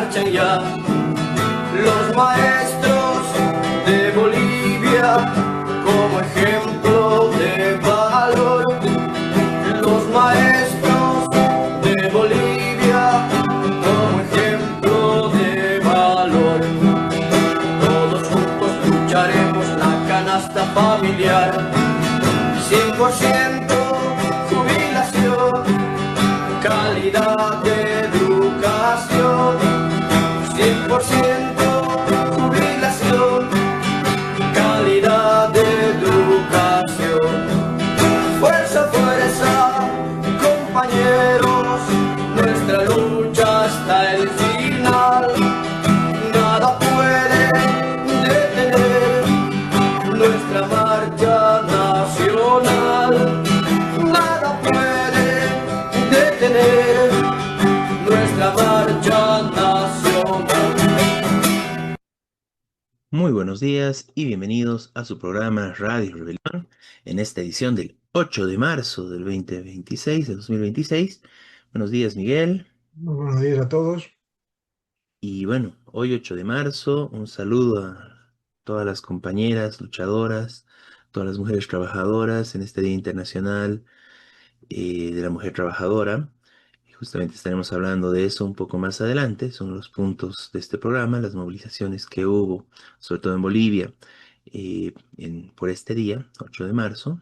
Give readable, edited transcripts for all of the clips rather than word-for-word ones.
marchan ya los maestros de Bolivia como ejemplo de valor. Los maestros de Bolivia como ejemplo de valor. Todos juntos lucharemos la canasta familiar. 100% jubilación, calidad de educación. 100% jubilación, calidad de educación. Fuerza, fuerza, compañeros, nuestra lucha hasta el final. Nada puede detener nuestra marcha nacional. Nada puede detener nuestra marcha nacional. Muy buenos días y bienvenidos a su programa Radio Rebelión en esta edición del 8 de marzo del 2026, de 2026. Buenos días, Miguel. Muy buenos días a todos. Y bueno, hoy 8 de marzo, un saludo a todas las compañeras luchadoras, todas las mujeres trabajadoras en este Día Internacional de la Mujer Trabajadora. Y justamente estaremos hablando de eso un poco más adelante. Son los puntos de este programa, las movilizaciones que hubo, sobre todo en Bolivia, por este día, 8 de marzo.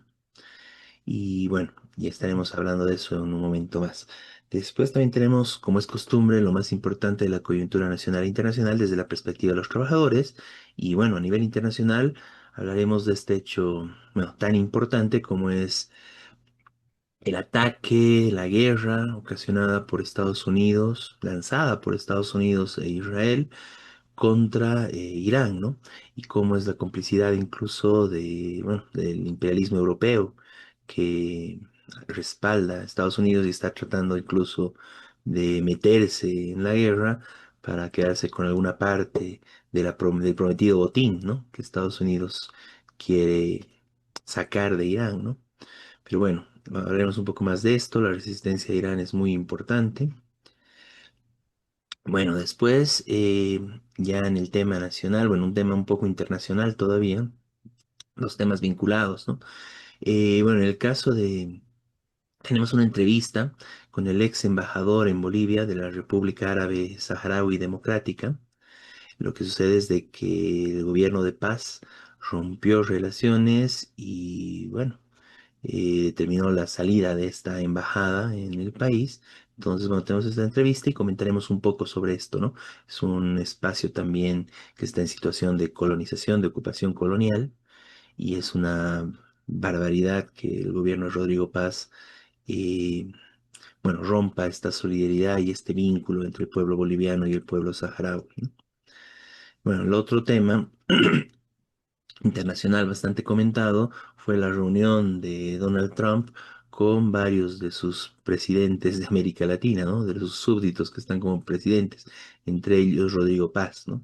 Y bueno, ya estaremos hablando de eso en un momento más. Después también tenemos, como es costumbre, lo más importante de la coyuntura nacional e internacional desde la perspectiva de los trabajadores. Y bueno, a nivel internacional hablaremos de este hecho, bueno, tan importante como es el ataque, la guerra ocasionada por Estados Unidos, lanzada por Estados Unidos e Israel contra Irán, ¿no? Y cómo es la complicidad incluso bueno, del imperialismo europeo que respalda a Estados Unidos y está tratando incluso de meterse en la guerra para quedarse con alguna parte del prometido botín, ¿no? Que Estados Unidos quiere sacar de Irán, ¿no? Pero bueno, hablaremos un poco más de esto. La resistencia de Irán es muy importante. Bueno, después, ya en el tema nacional, bueno, un tema un poco internacional todavía, los temas vinculados, ¿no? Bueno, en el caso tenemos una entrevista con el ex embajador en Bolivia de la República Árabe Saharaui Democrática. Lo que sucede es de que el gobierno de paz rompió relaciones y, bueno, determinó la salida de esta embajada en el país. Entonces, bueno, tenemos esta entrevista y comentaremos un poco sobre esto, ¿no? Es un espacio también que está en situación de colonización, de ocupación colonial, y es una barbaridad que el gobierno de Rodrigo Paz, eh, bueno, rompa esta solidaridad y este vínculo entre el pueblo boliviano y el pueblo saharaui, ¿no? Bueno, el otro tema internacional bastante comentado fue la reunión de Donald Trump con varios de sus presidentes de América Latina, ¿no? De sus súbditos que están como presidentes, entre ellos Rodrigo Paz, ¿no?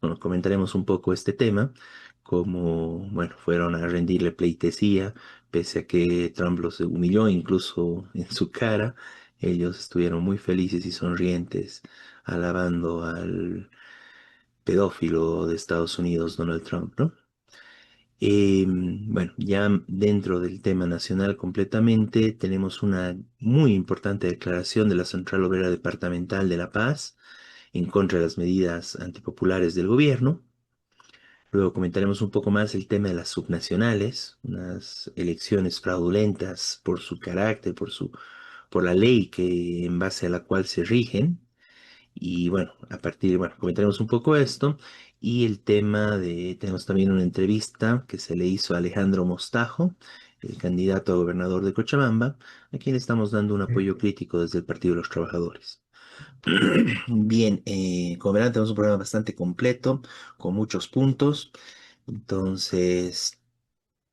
Bueno, comentaremos un poco este tema, como, bueno, fueron a rendirle pleitesía, pese a que Trump los humilló incluso en su cara. Ellos estuvieron muy felices y sonrientes alabando al pedófilo de Estados Unidos, Donald Trump, ¿no? Bueno, ya dentro del tema nacional completamente, tenemos una muy importante declaración de la Central Obrera Departamental de La Paz en contra de las medidas antipopulares del gobierno. Luego comentaremos un poco más el tema de las subnacionales, unas elecciones fraudulentas por su carácter, por la ley en base a la cual se rigen. Y bueno, bueno, comentaremos un poco esto y el tema tenemos también una entrevista que se le hizo a Alejandro Mostajo, el candidato a gobernador de Cochabamba, a quien le estamos dando un apoyo crítico desde el Partido de los Trabajadores. Bien, como verán, tenemos un programa bastante completo, con muchos puntos. Entonces,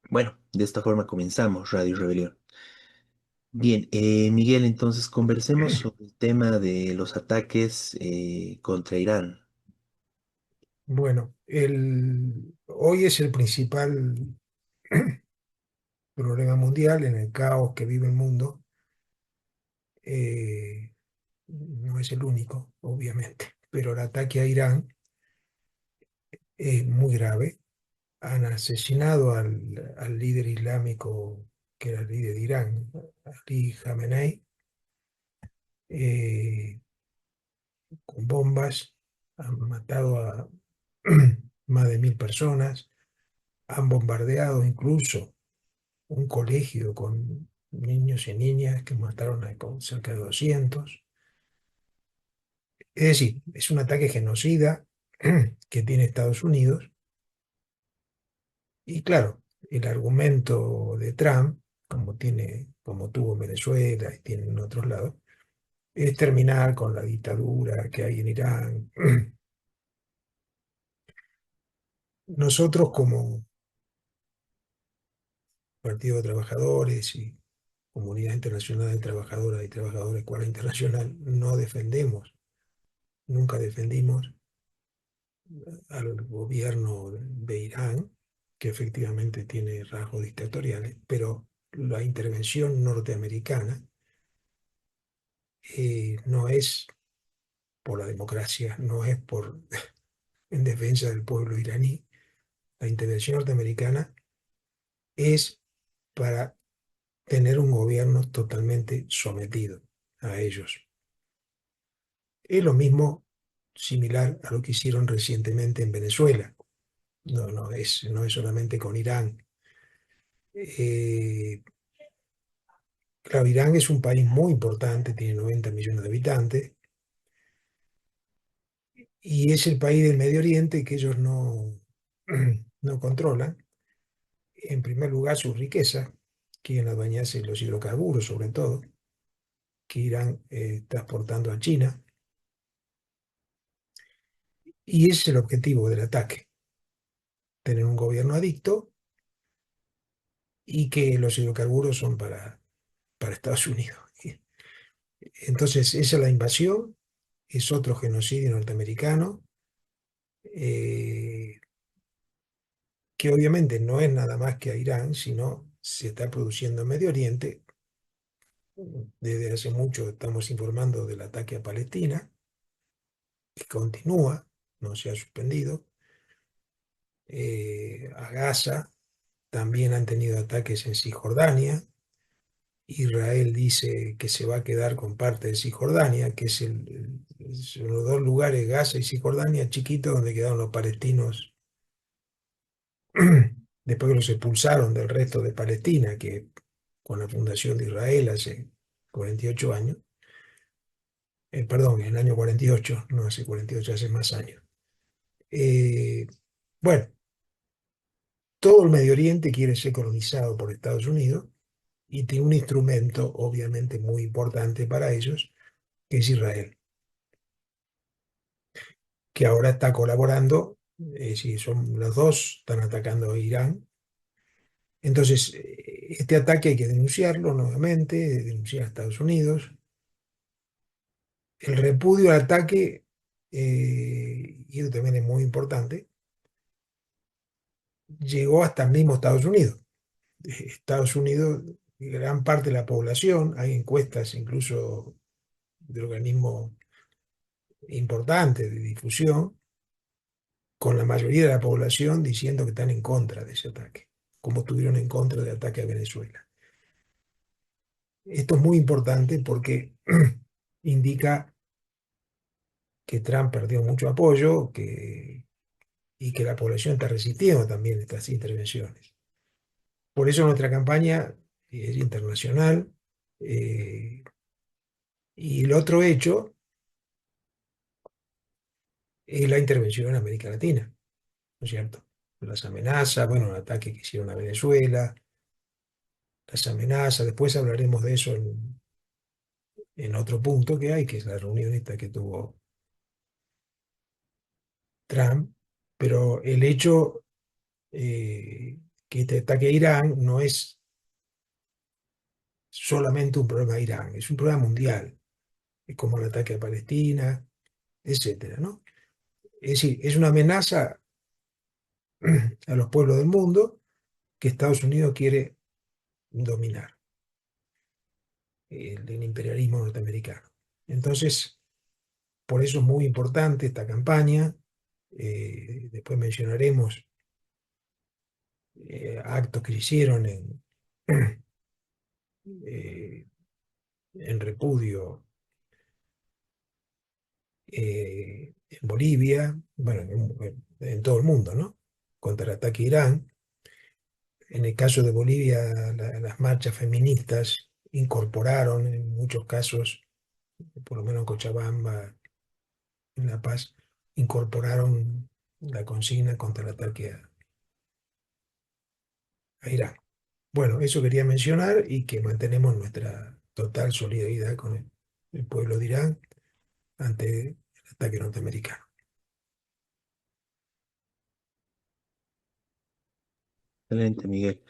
bueno, de esta forma comenzamos Radio Rebelión. Bien, Miguel, entonces conversemos sobre el tema de los ataques contra Irán. Bueno, hoy es el principal problema mundial en el caos que vive el mundo. No es el único, obviamente. pero el ataque a Irán es muy grave. Han asesinado al líder islámico, que era el líder de Irán, Ali Khamenei, eh, con bombas. Han matado a más de 1000 personas. Han bombardeado incluso un colegio con niños y niñas que mataron a cerca de 200. Es decir, es un ataque genocida que tiene Estados Unidos. Y claro, el argumento de Trump, como tuvo en Venezuela y tiene en otros lados, es terminar con la dictadura que hay en Irán. Nosotros como Partido de Trabajadores y Comunidad Internacional de Trabajadoras y Trabajadores Escuela Internacional no defendemos, nunca defendimos al gobierno de Irán, que efectivamente tiene rasgos dictatoriales, pero la intervención norteamericana no es por la democracia, no es en defensa del pueblo iraní. La intervención norteamericana es para tener un gobierno totalmente sometido a ellos. Es lo mismo, similar a lo que hicieron recientemente en Venezuela. No es solamente con Irán. Eh, claro, Irán es un país muy importante, tiene 90 millones de habitantes, y es el país del Medio Oriente que ellos no controlan. En primer lugar, su riqueza, quieren adueñarse de los hidrocarburos, sobre todo, que Irán está exportando a China, y ese es el objetivo del ataque: tener un gobierno adicto y que los hidrocarburos son para Estados Unidos. Entonces, esa es la invasión, es otro genocidio norteamericano, eh, que obviamente no es nada más que a Irán, sino se está produciendo en Medio Oriente. Desde hace mucho estamos informando del ataque a Palestina, que continúa, no se ha suspendido. A Gaza también han tenido ataques en Cisjordania. Israel dice que se va a quedar con parte de Cisjordania, que son los dos lugares, Gaza y Cisjordania, chiquitos, donde quedaron los palestinos después que los expulsaron del resto de Palestina, que con la fundación de Israel hace 48 años. Perdón, en el año 48, no hace 48, hace más años. Bueno, todo el Medio Oriente quiere ser colonizado por Estados Unidos y tiene un instrumento obviamente muy importante para ellos, que es Israel, que ahora está colaborando. Si son los dos, están atacando a Irán. Entonces, este ataque hay que denunciarlo nuevamente, denunciar a Estados Unidos. El repudio al ataque, y eso también es muy importante, llegó hasta el mismo Estados Unidos. Estados Unidos, gran parte de la población, hay encuestas incluso de organismos importantes de difusión, con la mayoría de la población diciendo que están en contra de ese ataque, como estuvieron en contra del ataque a Venezuela. Esto es muy importante porque indica que Trump perdió mucho apoyo y que la población está resistiendo también estas intervenciones. Por eso nuestra campaña es internacional. Y el otro hecho es la intervención en América Latina, ¿no es cierto? Las amenazas, bueno, el ataque que hicieron a Venezuela, las amenazas, después hablaremos de eso en otro punto que hay, que es la reunión esta que tuvo Trump. Pero el hecho que este ataque a Irán no es solamente un problema de Irán, es un problema mundial. Es como el ataque a Palestina, etcétera, ¿no? Es decir, es una amenaza a los pueblos del mundo que Estados Unidos quiere dominar, el imperialismo norteamericano. Entonces, por eso es muy importante esta campaña. Después mencionaremos actos que se hicieron eh, en repudio en Bolivia, bueno, en todo el mundo, ¿no? Contra el ataque a Irán. En el caso de Bolivia, las marchas feministas incorporaron en muchos casos, por lo menos en Cochabamba, en La Paz, incorporaron la consigna contra el ataque a Irán. Bueno, eso quería mencionar y que mantenemos nuestra total solidaridad con el pueblo de Irán ante el ataque norteamericano. Excelente, Miguel.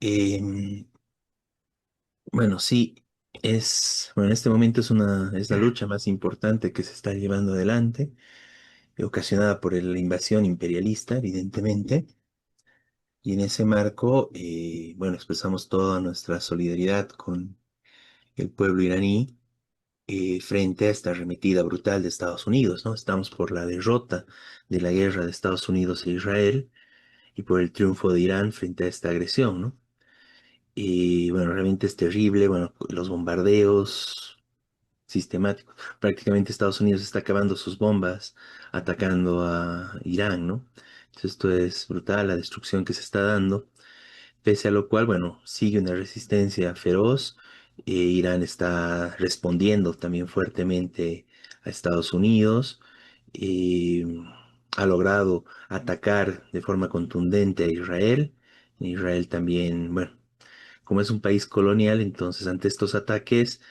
Em, bueno, sí, bueno, en este momento es la lucha más importante que se está llevando adelante, ocasionada por la invasión imperialista, evidentemente. Y en ese marco, bueno, expresamos toda nuestra solidaridad con el pueblo iraní frente a esta arremetida brutal de Estados Unidos, ¿no? Estamos por la derrota de la guerra de Estados Unidos e Israel y por el triunfo de Irán frente a esta agresión, ¿no? Y bueno, realmente es terrible, bueno, los bombardeos sistemáticos. Prácticamente Estados Unidos está acabando sus bombas atacando a Irán, ¿no? Entonces esto es brutal, la destrucción que se está dando. Pese a lo cual, bueno, sigue una resistencia feroz. Irán está respondiendo también fuertemente a Estados Unidos. eh, ha logrado atacar de forma contundente a Israel. Israel también, bueno, como es un país colonial, entonces ante estos ataques,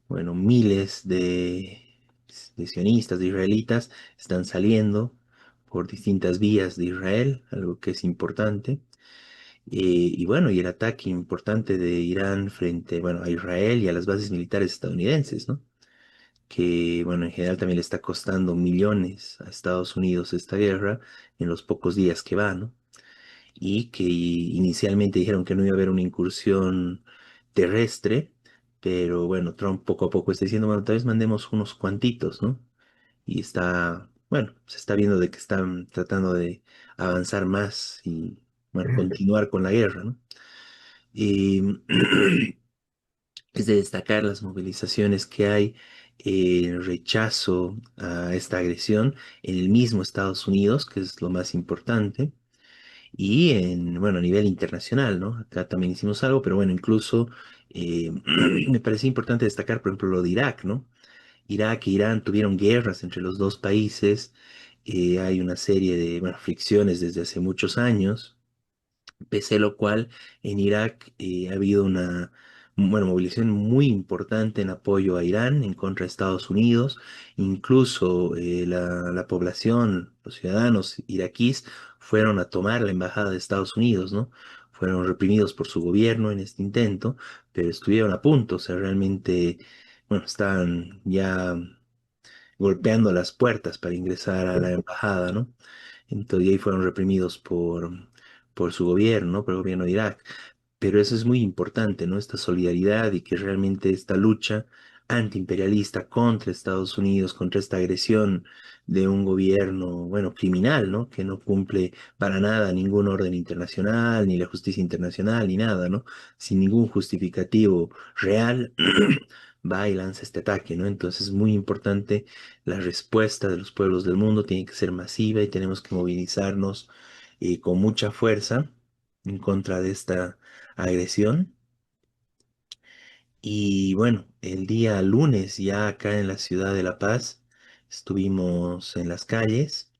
bueno, miles de sionistas, de israelitas, están saliendo por distintas vías de Israel, algo que es importante. Y bueno, y el ataque importante de Irán frente, bueno, a Israel y a las bases militares estadounidenses, ¿no? Que, bueno, en general también le está costando millones a Estados Unidos esta guerra en los pocos días que va, ¿no? Y que inicialmente dijeron que no iba a haber una incursión terrestre, pero bueno, Trump poco a poco está diciendo, bueno, tal vez mandemos unos cuantitos, ¿no? Y está, bueno, se está viendo de que están tratando de avanzar más y, bueno, continuar con la guerra, ¿no? Y es de destacar las movilizaciones que hay en rechazo a esta agresión en el mismo Estados Unidos, que es lo más importante, y bueno, a nivel internacional, ¿no? Acá también hicimos algo, pero bueno, incluso me parece importante destacar, por ejemplo, lo de Irak, ¿no? Irak e Irán tuvieron guerras entre los dos países, hay una serie de, bueno, fricciones desde hace muchos años. Pese a lo cual, en Irak ha habido una, bueno, movilización muy importante en apoyo a Irán, en contra de Estados Unidos. Incluso la población, los ciudadanos iraquíes, fueron a tomar la embajada de Estados Unidos, ¿no? Fueron reprimidos por su gobierno en este intento, pero estuvieron a punto, o sea, realmente, bueno, estaban ya golpeando las puertas para ingresar a la embajada, ¿no? Entonces, y ahí fueron reprimidos por su gobierno, ¿no? Por el gobierno de Irak. Pero eso es muy importante, ¿no? Esta solidaridad y que realmente esta lucha antiimperialista contra Estados Unidos, contra esta agresión de un gobierno, bueno, criminal, ¿no? Que no cumple para nada ningún orden internacional, ni la justicia internacional, ni nada, ¿no? Sin ningún justificativo real, va y lanza este ataque, ¿no? Entonces es muy importante la respuesta de los pueblos del mundo, tiene que ser masiva y tenemos que movilizarnos con mucha fuerza en contra de esta agresión. Y bueno, el día lunes ya acá en la ciudad de La Paz estuvimos en las calles,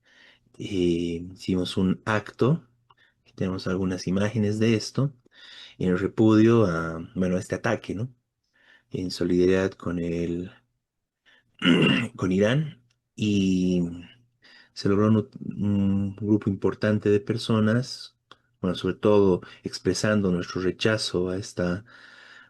hicimos un acto, tenemos algunas imágenes de esto, en repudio a, bueno, a este ataque, ¿no? En solidaridad con con Irán y se logró un grupo importante de personas, bueno, sobre todo expresando nuestro rechazo a esta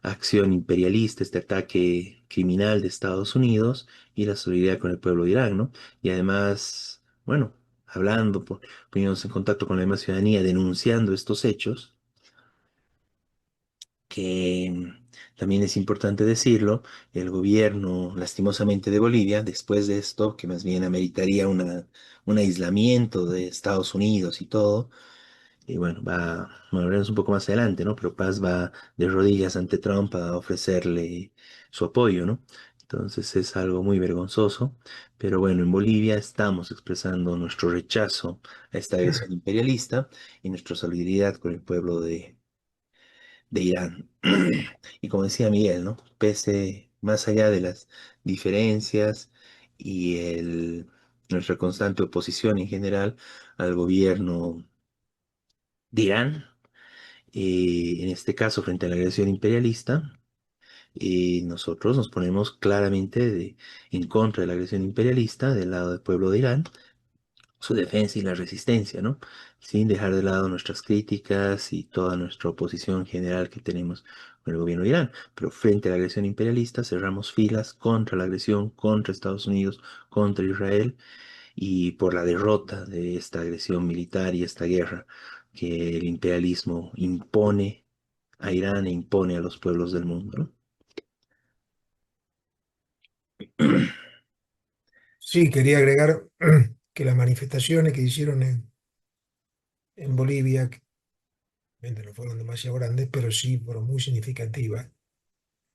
acción imperialista, este ataque criminal de Estados Unidos y la solidaridad con el pueblo de Irán, ¿no? Y además, bueno, hablando, poniéndonos en contacto con la demás ciudadanía, denunciando estos hechos que También es importante decirlo, el gobierno, lastimosamente, de Bolivia, después de esto, que más bien ameritaría un aislamiento de Estados Unidos y todo, y bueno, bueno, veremos un poco más adelante, ¿no? Pero Paz va de rodillas ante Trump a ofrecerle su apoyo, ¿no? Entonces es algo muy vergonzoso. Pero bueno, en Bolivia estamos expresando nuestro rechazo a esta agresión imperialista y nuestra solidaridad con el pueblo de Irán. Y como decía Miguel, ¿no? Pese más allá de las diferencias y nuestra constante oposición en general al gobierno de Irán, en este caso frente a la agresión imperialista, nosotros nos ponemos claramente en contra de la agresión imperialista del lado del pueblo de Irán, su defensa y la resistencia, ¿no? Sin dejar de lado nuestras críticas y toda nuestra oposición general que tenemos con el gobierno de Irán. Pero frente a la agresión imperialista cerramos filas contra la agresión, contra Estados Unidos, contra Israel y por la derrota de esta agresión militar y esta guerra que el imperialismo impone a Irán e impone a los pueblos del mundo, ¿no? Sí, quería agregar que las manifestaciones que hicieron en Bolivia, que obviamente no fueron demasiado grandes, pero sí fueron muy significativas.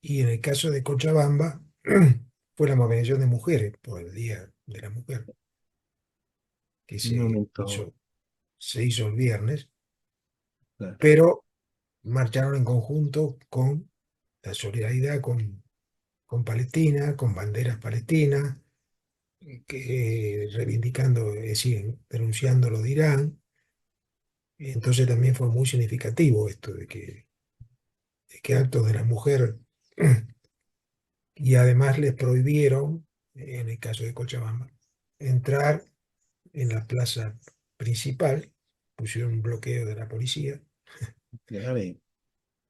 Y en el caso de Cochabamba, fue la movilización de mujeres por el Día de la Mujer, que Un momento, se hizo el viernes, claro, pero marcharon en conjunto con la solidaridad con Palestina, con banderas palestinas, reivindicando, es decir, denunciando lo de Irán. Entonces también fue muy significativo esto de que actos de la mujer, y además les prohibieron, en el caso de Cochabamba, entrar en la plaza principal, pusieron un bloqueo de la policía, grave.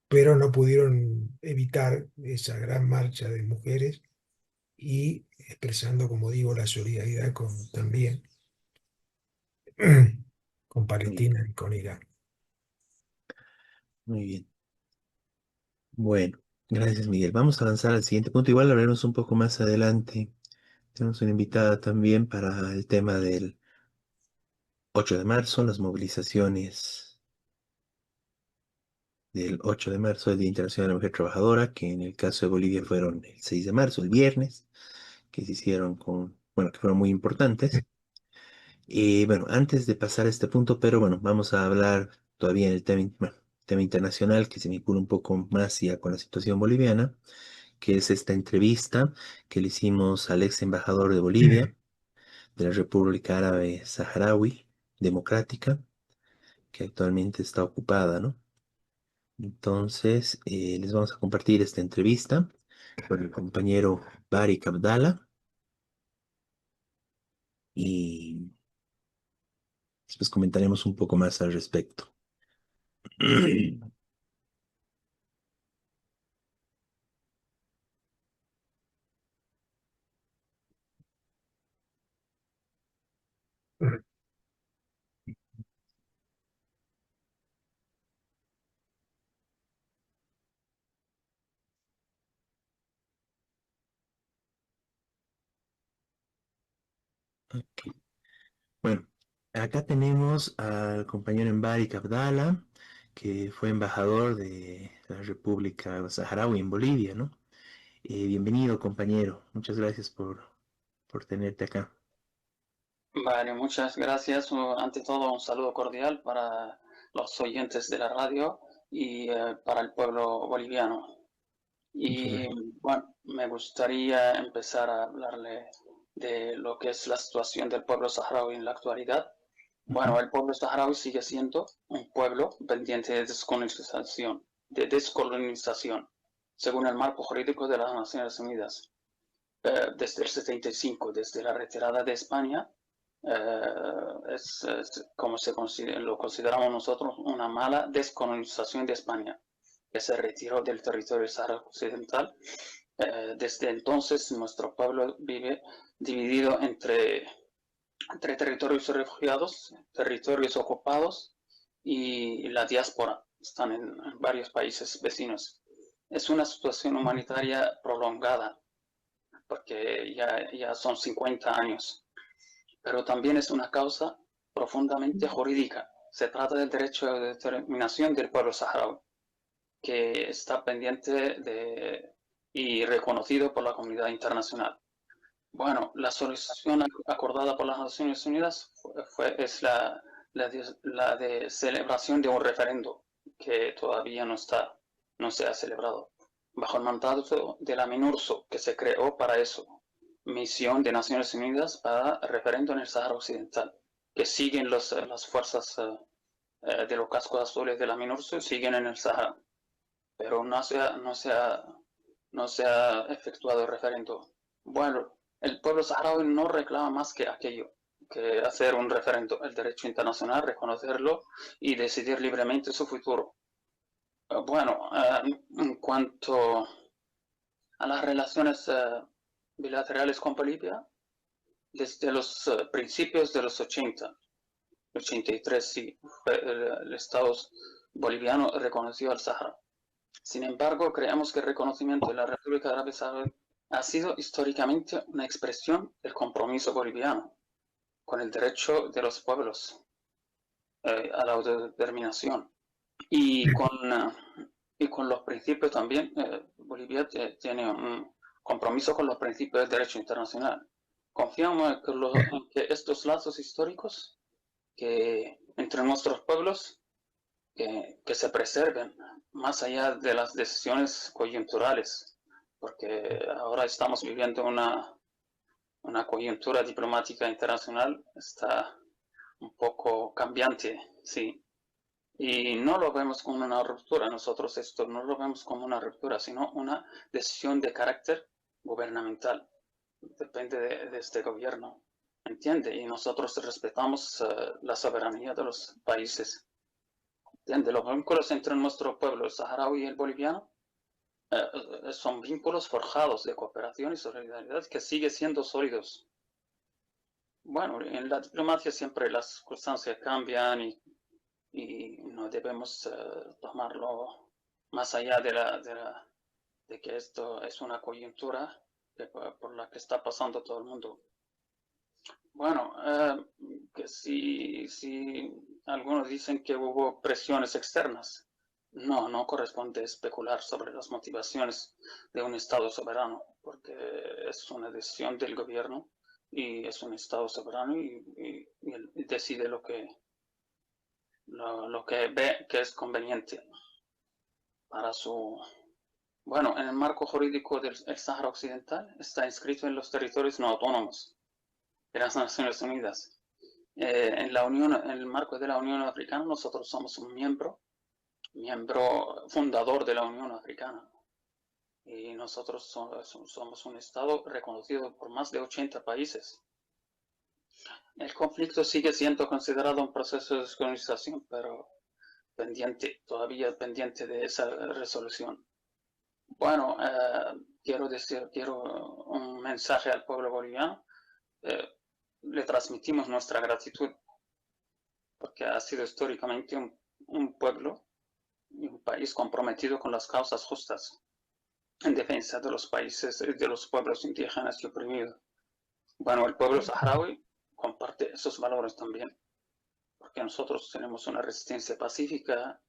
pero no pudieron evitar esa gran marcha de mujeres y expresando, como digo, la solidaridad también con Muy bien, Palestina y con Irán. muy bien. Bueno, gracias, Miguel. Vamos a avanzar al siguiente punto. Igual hablaremos un poco más adelante. Tenemos una invitada también para el tema del 8 de marzo, las movilizaciones del 8 de marzo, el Día Internacional de la Mujer Trabajadora, que en el caso de Bolivia fueron el 6 de marzo, el viernes, que se hicieron bueno, que fueron muy importantes. Y bueno, antes de pasar a este punto, pero bueno, vamos a hablar todavía en el bueno, tema internacional que se vincula un poco más ya con la situación boliviana, que es esta entrevista que le hicimos al ex embajador de Bolivia, de la República Árabe Saharaui Democrática, que actualmente está ocupada, ¿no? Entonces, les vamos a compartir esta entrevista con el compañero Barik Abdallah y después comentaremos un poco más al respecto. Ok. Bueno, acá tenemos al compañero Barik Abdallah, que fue embajador de la República Saharaui en Bolivia, ¿no? Bienvenido, compañero. Muchas gracias por tenerte acá. Vale, muchas gracias. Ante todo, un saludo cordial para los oyentes de la radio y para el pueblo boliviano. Muchas Y gracias. bueno, me gustaría empezar a hablarle de lo que es la situación del pueblo saharaui en la actualidad. Ujú. Bueno, el pueblo saharaui sigue siendo un pueblo pendiente de descolonización, según el marco jurídico de las Naciones Unidas. Desde el 75, desde la retirada de España, es como lo consideramos nosotros una mala descolonización de España, que se retiró del territorio Sahara Occidental. Desde entonces nuestro pueblo vive dividido entre territorios refugiados, territorios ocupados y la diáspora. Están en varios países vecinos. es una situación humanitaria prolongada, porque ya son 50 años, pero también es una causa profundamente jurídica. Se trata del derecho de determinación del pueblo saharaui, que está pendiente y reconocido por la comunidad internacional. Bueno, la solución acordada por las Naciones Unidas es la de celebración de un referendo que todavía no se ha celebrado, bajo el mandato de la MINURSO, que se creó para eso, Misión de Naciones Unidas para Referendo en el Sáhara Occidental, que siguen las fuerzas de los cascos azules de la MINURSO, siguen en el Sáhara, pero no se ha efectuado el referendo. Bueno, el pueblo saharaui no reclama más que aquello, que hacer un referendo, el derecho internacional, reconocerlo y decidir libremente su futuro. Bueno, en cuanto a las relaciones bilaterales con Bolivia, desde los principios de los 83, sí, el Estado boliviano reconoció al Sahara. Sin embargo, creemos que el reconocimiento de la República Árabe Saharaui ha sido históricamente una expresión del compromiso boliviano con el derecho de los pueblos a la autodeterminación y con los principios también. Bolivia tiene un compromiso con los principios del derecho internacional. Confiamos en que estos lazos históricos entre nuestros pueblos que se preserven más allá de las decisiones coyunturales, porque ahora estamos viviendo una coyuntura diplomática internacional, está un poco cambiante, sí. Y no lo vemos como una ruptura, nosotros esto no lo vemos como una ruptura, sino una decisión de carácter gubernamental. Depende de este gobierno, ¿entiende? Y nosotros respetamos la soberanía de los países. ¿Entiende? Los vínculos entre nuestro pueblo, el saharaui y el boliviano, son vínculos forjados de cooperación y solidaridad que siguen siendo sólidos. Bueno, en la diplomacia siempre las circunstancias cambian y no debemos tomarlo más allá de que esto es una coyuntura por la que está pasando todo el mundo. Bueno, que si algunos dicen que hubo presiones externas, no corresponde especular sobre las motivaciones de un Estado soberano, porque es una decisión del gobierno y es un Estado soberano y decide lo que ve que es conveniente para su... Bueno, en el marco jurídico del Sáhara Occidental está inscrito en los territorios no autónomos de las Naciones Unidas. En el marco de la Unión Africana, nosotros somos un miembro fundador de la Unión Africana. Y nosotros somos un Estado reconocido por más de 80 países. El conflicto sigue siendo considerado un proceso de descolonización, pero todavía pendiente de esa resolución. Bueno, quiero un mensaje al pueblo boliviano. Le transmitimos nuestra gratitud porque ha sido históricamente un pueblo y un país comprometido con las causas justas en defensa de los países, de los pueblos indígenas y oprimidos. Bueno, el pueblo saharaui comparte esos valores también, porque nosotros tenemos una resistencia pacífica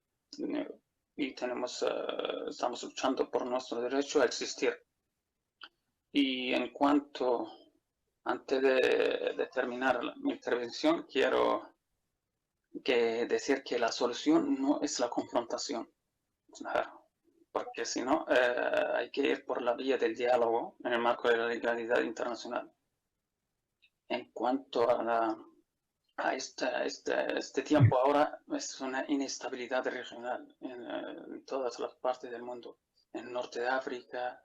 y estamos luchando por nuestro derecho a existir. Y antes de terminar mi intervención, quiero decir que la solución no es la confrontación, porque si no, hay que ir por la vía del diálogo en el marco de la legalidad internacional. En cuanto a este tiempo ahora, es una inestabilidad regional en todas las partes del mundo, en el norte de África,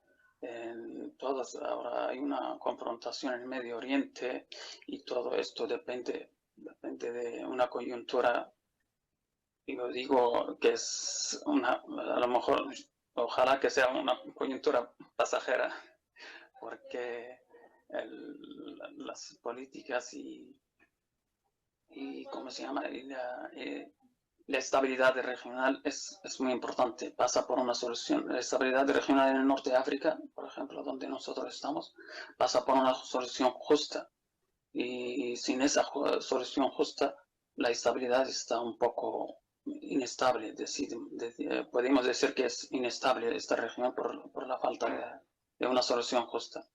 ahora hay una confrontación en el Medio Oriente y todo esto depende de una coyuntura. Yo digo que es a lo mejor, ojalá que sea una coyuntura pasajera, porque las políticas y ¿cómo se llama? la estabilidad regional es muy importante, pasa por una solución. La estabilidad regional en el norte de África, por ejemplo, donde nosotros estamos, pasa por una solución justa. Y sin esa solución justa, la estabilidad está un poco inestable. Podemos decir que es inestable esta región por la falta de una solución justa.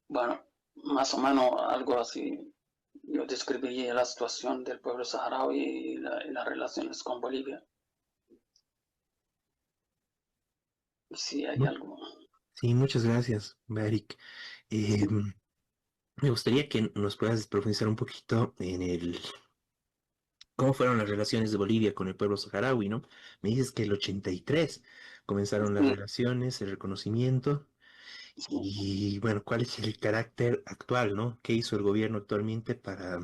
Bueno, más o menos algo así. Yo describiría la situación del pueblo saharaui y las relaciones con Bolivia. Si hay algo. Sí, muchas gracias, Barik. Me gustaría que nos puedas profundizar un poquito en cómo fueron las relaciones de Bolivia con el pueblo saharaui, ¿no? Me dices que el 83 comenzaron las relaciones, el reconocimiento. Y bueno, ¿cuál es el carácter actual, ¿no? ¿Qué hizo el gobierno actualmente para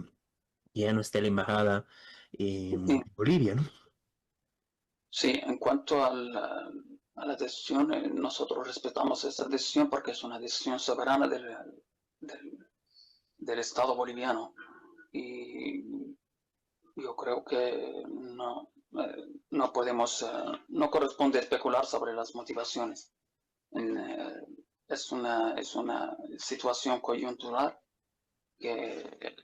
que ya no esté la embajada en Bolivia, ¿no? Sí, en cuanto a la decisión, nosotros respetamos esa decisión porque es una decisión soberana del Estado boliviano. Y yo creo que no podemos, no corresponde especular sobre las motivaciones. Es una situación coyuntural que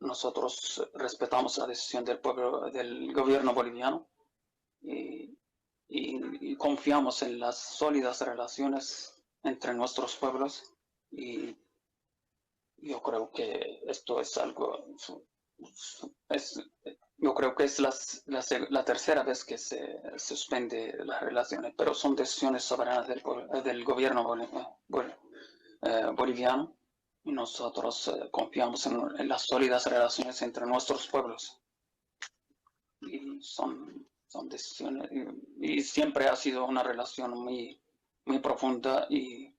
nosotros respetamos la decisión del pueblo, del gobierno boliviano y confiamos en las sólidas relaciones entre nuestros pueblos y yo creo que esto es algo, yo creo que es la tercera vez que se suspende las relaciones, pero son decisiones soberanas del gobierno boliviano y nosotros confiamos en las sólidas relaciones entre nuestros pueblos y son decisiones y siempre ha sido una relación muy profunda y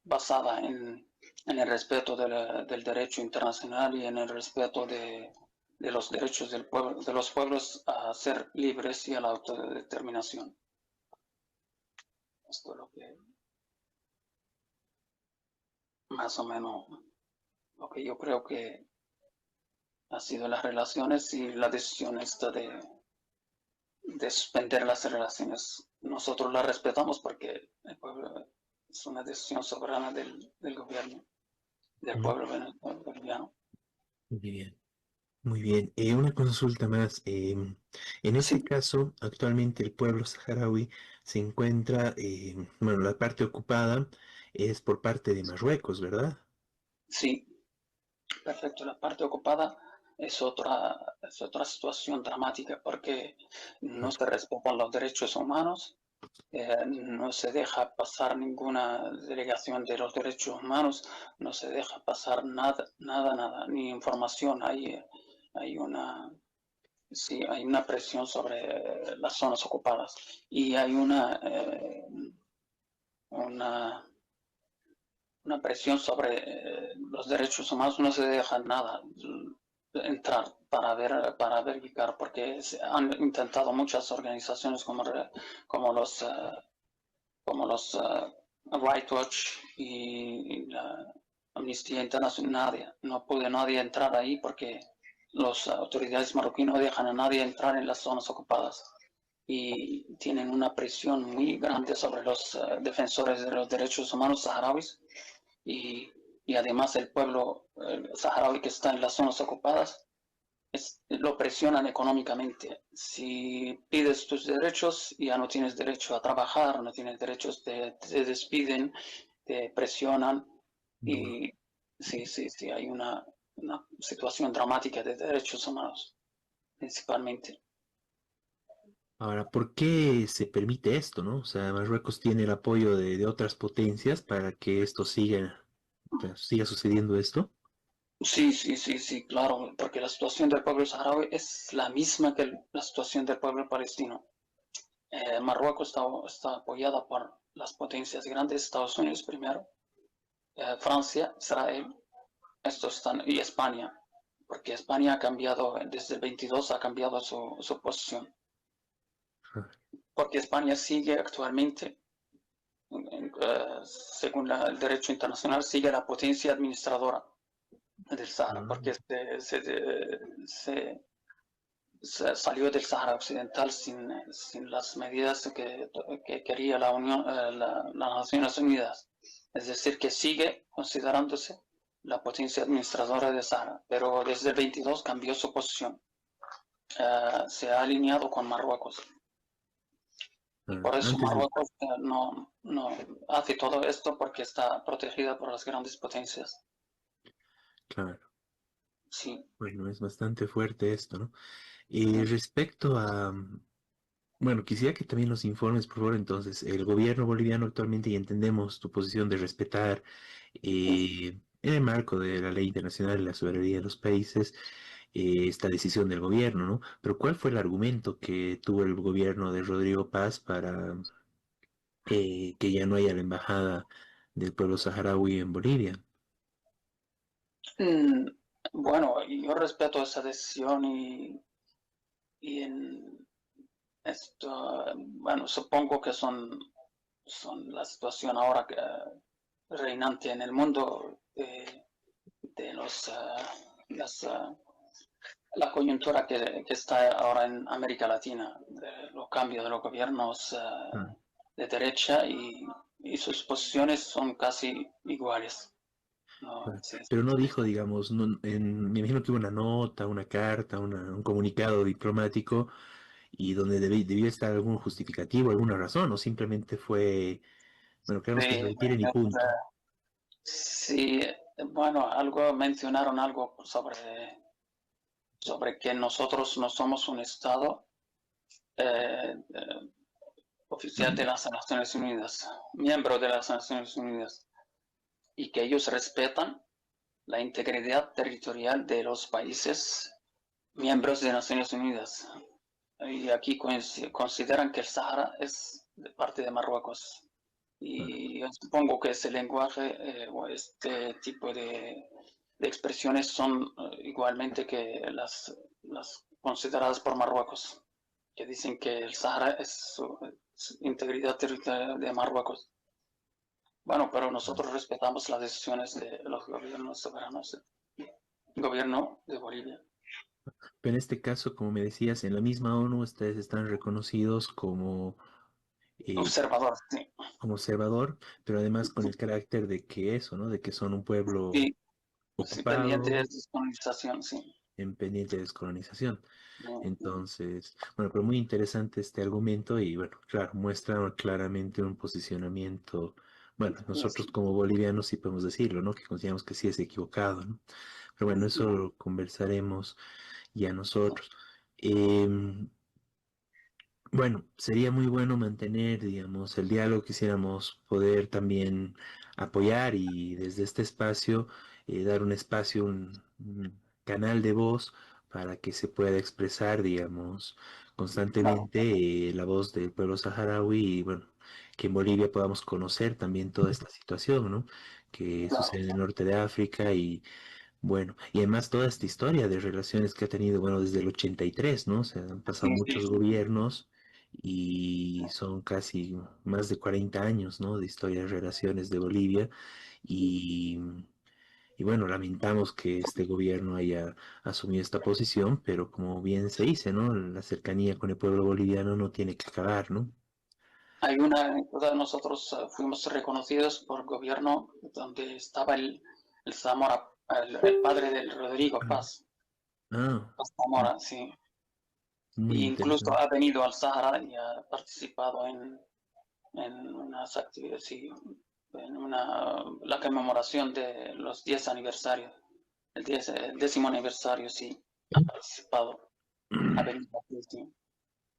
basada en el respeto del derecho internacional y en el respeto de los derechos de los pueblos a ser libres y a la autodeterminación. Esto es lo que más o menos lo que yo creo que ha sido las relaciones y la decisión esta de suspender las relaciones. Nosotros la respetamos porque el pueblo es una decisión soberana del gobierno, del pueblo boliviano. Muy bien, muy bien. Una consulta más. En este caso, actualmente el pueblo saharaui se encuentra, bueno, la parte ocupada es por parte de Marruecos, ¿verdad? Sí, perfecto. La parte ocupada es otra situación dramática porque no se respetan los derechos humanos, no se deja pasar ninguna delegación de los derechos humanos, no se deja pasar nada, ni información. Hay una presión sobre las zonas ocupadas y hay una presión sobre los derechos humanos, no se deja nada entrar para verificar, porque han intentado muchas organizaciones como los Right Watch y la Amnistía Internacional. No puede nadie entrar ahí porque las autoridades marroquíes no dejan a nadie entrar en las zonas ocupadas y tienen una presión muy grande sobre los defensores de los derechos humanos saharauis y además el pueblo saharaui que está en las zonas ocupadas lo presionan económicamente. Si pides tus derechos, ya no tienes derecho a trabajar, no tienes derechos, te despiden, te presionan y sí, hay una situación dramática de derechos humanos, principalmente. Ahora, ¿por qué se permite esto, no? O sea, Marruecos tiene el apoyo de otras potencias para que esto siga sucediendo esto. Sí, claro, porque la situación del pueblo saharaui es la misma que la situación del pueblo palestino. Marruecos está apoyada por las potencias grandes, Estados Unidos primero, Francia, Israel, y España, porque España ha cambiado, desde el 22 ha cambiado su posición. Porque España sigue actualmente, según el derecho internacional, sigue la potencia administradora. del Sahara, Ah, porque se salió del Sahara Occidental sin las medidas que quería la Unión, las Naciones Unidas. Es decir, que sigue considerándose la potencia administradora del Sahara, pero desde el 22 cambió su posición. Se ha alineado con Marruecos. Y por eso antes de, Marruecos no hace todo esto porque está protegida por las grandes potencias. claro, Sí. bueno, es bastante fuerte esto, ¿no? Mm. Respecto a, bueno, quisiera que también nos informes, por favor, entonces, el gobierno boliviano actualmente, y entendemos tu posición de respetar en el marco de la ley internacional y la soberanía de los países, esta decisión del gobierno, ¿no? Pero ¿cuál fue el argumento que tuvo el gobierno de Rodrigo Paz para que ya no haya la embajada del pueblo saharaui en Bolivia? Mm, Bueno, yo respeto esa decisión y en esto, bueno, supongo que son la situación ahora que reinante en el mundo de la coyuntura que está ahora en América Latina, de los cambios de los gobiernos Ah, de derecha y sus posiciones son casi iguales. No, claro. sí, Pero no sí. dijo, digamos, me imagino que hubo una nota, una carta, un comunicado diplomático y donde debió estar algún justificativo, alguna razón, o simplemente fue, bueno, queremos que se Sí, retiren y punto. sí, bueno, mencionaron algo sobre que nosotros no somos un Estado oficial de las Naciones Unidas, miembro de las Naciones Unidas, y que ellos respetan la integridad territorial de los países miembros de Naciones Unidas. Y aquí consideran que el Sahara es de parte de Marruecos. Y yo supongo que ese lenguaje o este tipo de expresiones son igualmente que las consideradas por Marruecos, que dicen que el Sahara es su integridad territorial de Marruecos. Bueno, pero nosotros respetamos las decisiones de los gobiernos soberanos, el gobierno de Bolivia. Pero en este caso, como me decías, en la misma ONU ustedes están reconocidos eh, Observador, sí. como observador, pero además con el carácter de que eso, ¿no? De que son un pueblo Sí, sí, pendiente de ocupado descolonización, sí. en pendiente de descolonización. Mm, Entonces, bueno, pero muy interesante este argumento y bueno, claro, muestra claramente un posicionamiento, bueno, nosotros sí, como bolivianos sí podemos decirlo, ¿no? Que consideramos que sí es equivocado, ¿no? Pero bueno, eso sí. lo conversaremos ya nosotros. Em, bueno, sería muy bueno mantener, digamos, el diálogo, quisiéramos poder también apoyar y desde este espacio dar un espacio, un canal de voz para que se pueda expresar, digamos, Claro, constantemente la voz del pueblo saharaui y bueno, que en Bolivia podamos conocer también toda esta situación, ¿no? Que claro. sucede en el norte de África y bueno, y además toda esta historia de relaciones que ha tenido, bueno, desde el 83, ¿no? O sea, han pasado Sí, sí, muchos sí. gobiernos y son casi más de 40 años, ¿no? De historia de relaciones de Bolivia y, y bueno, lamentamos que este gobierno haya asumido esta posición, pero como bien se dice, ¿no? La cercanía con el pueblo boliviano no tiene que acabar, ¿no? Hay nosotros fuimos reconocidos por gobierno donde estaba el Zamora, el padre del Rodrigo Paz, Ah, Paz Zamora, sí. E muy incluso interesante. ha venido al Sahara y ha participado en unas actividades, sí, la conmemoración de los 10 aniversarios, el 10º aniversario, sí, ha participado, ha venido aquí, sí.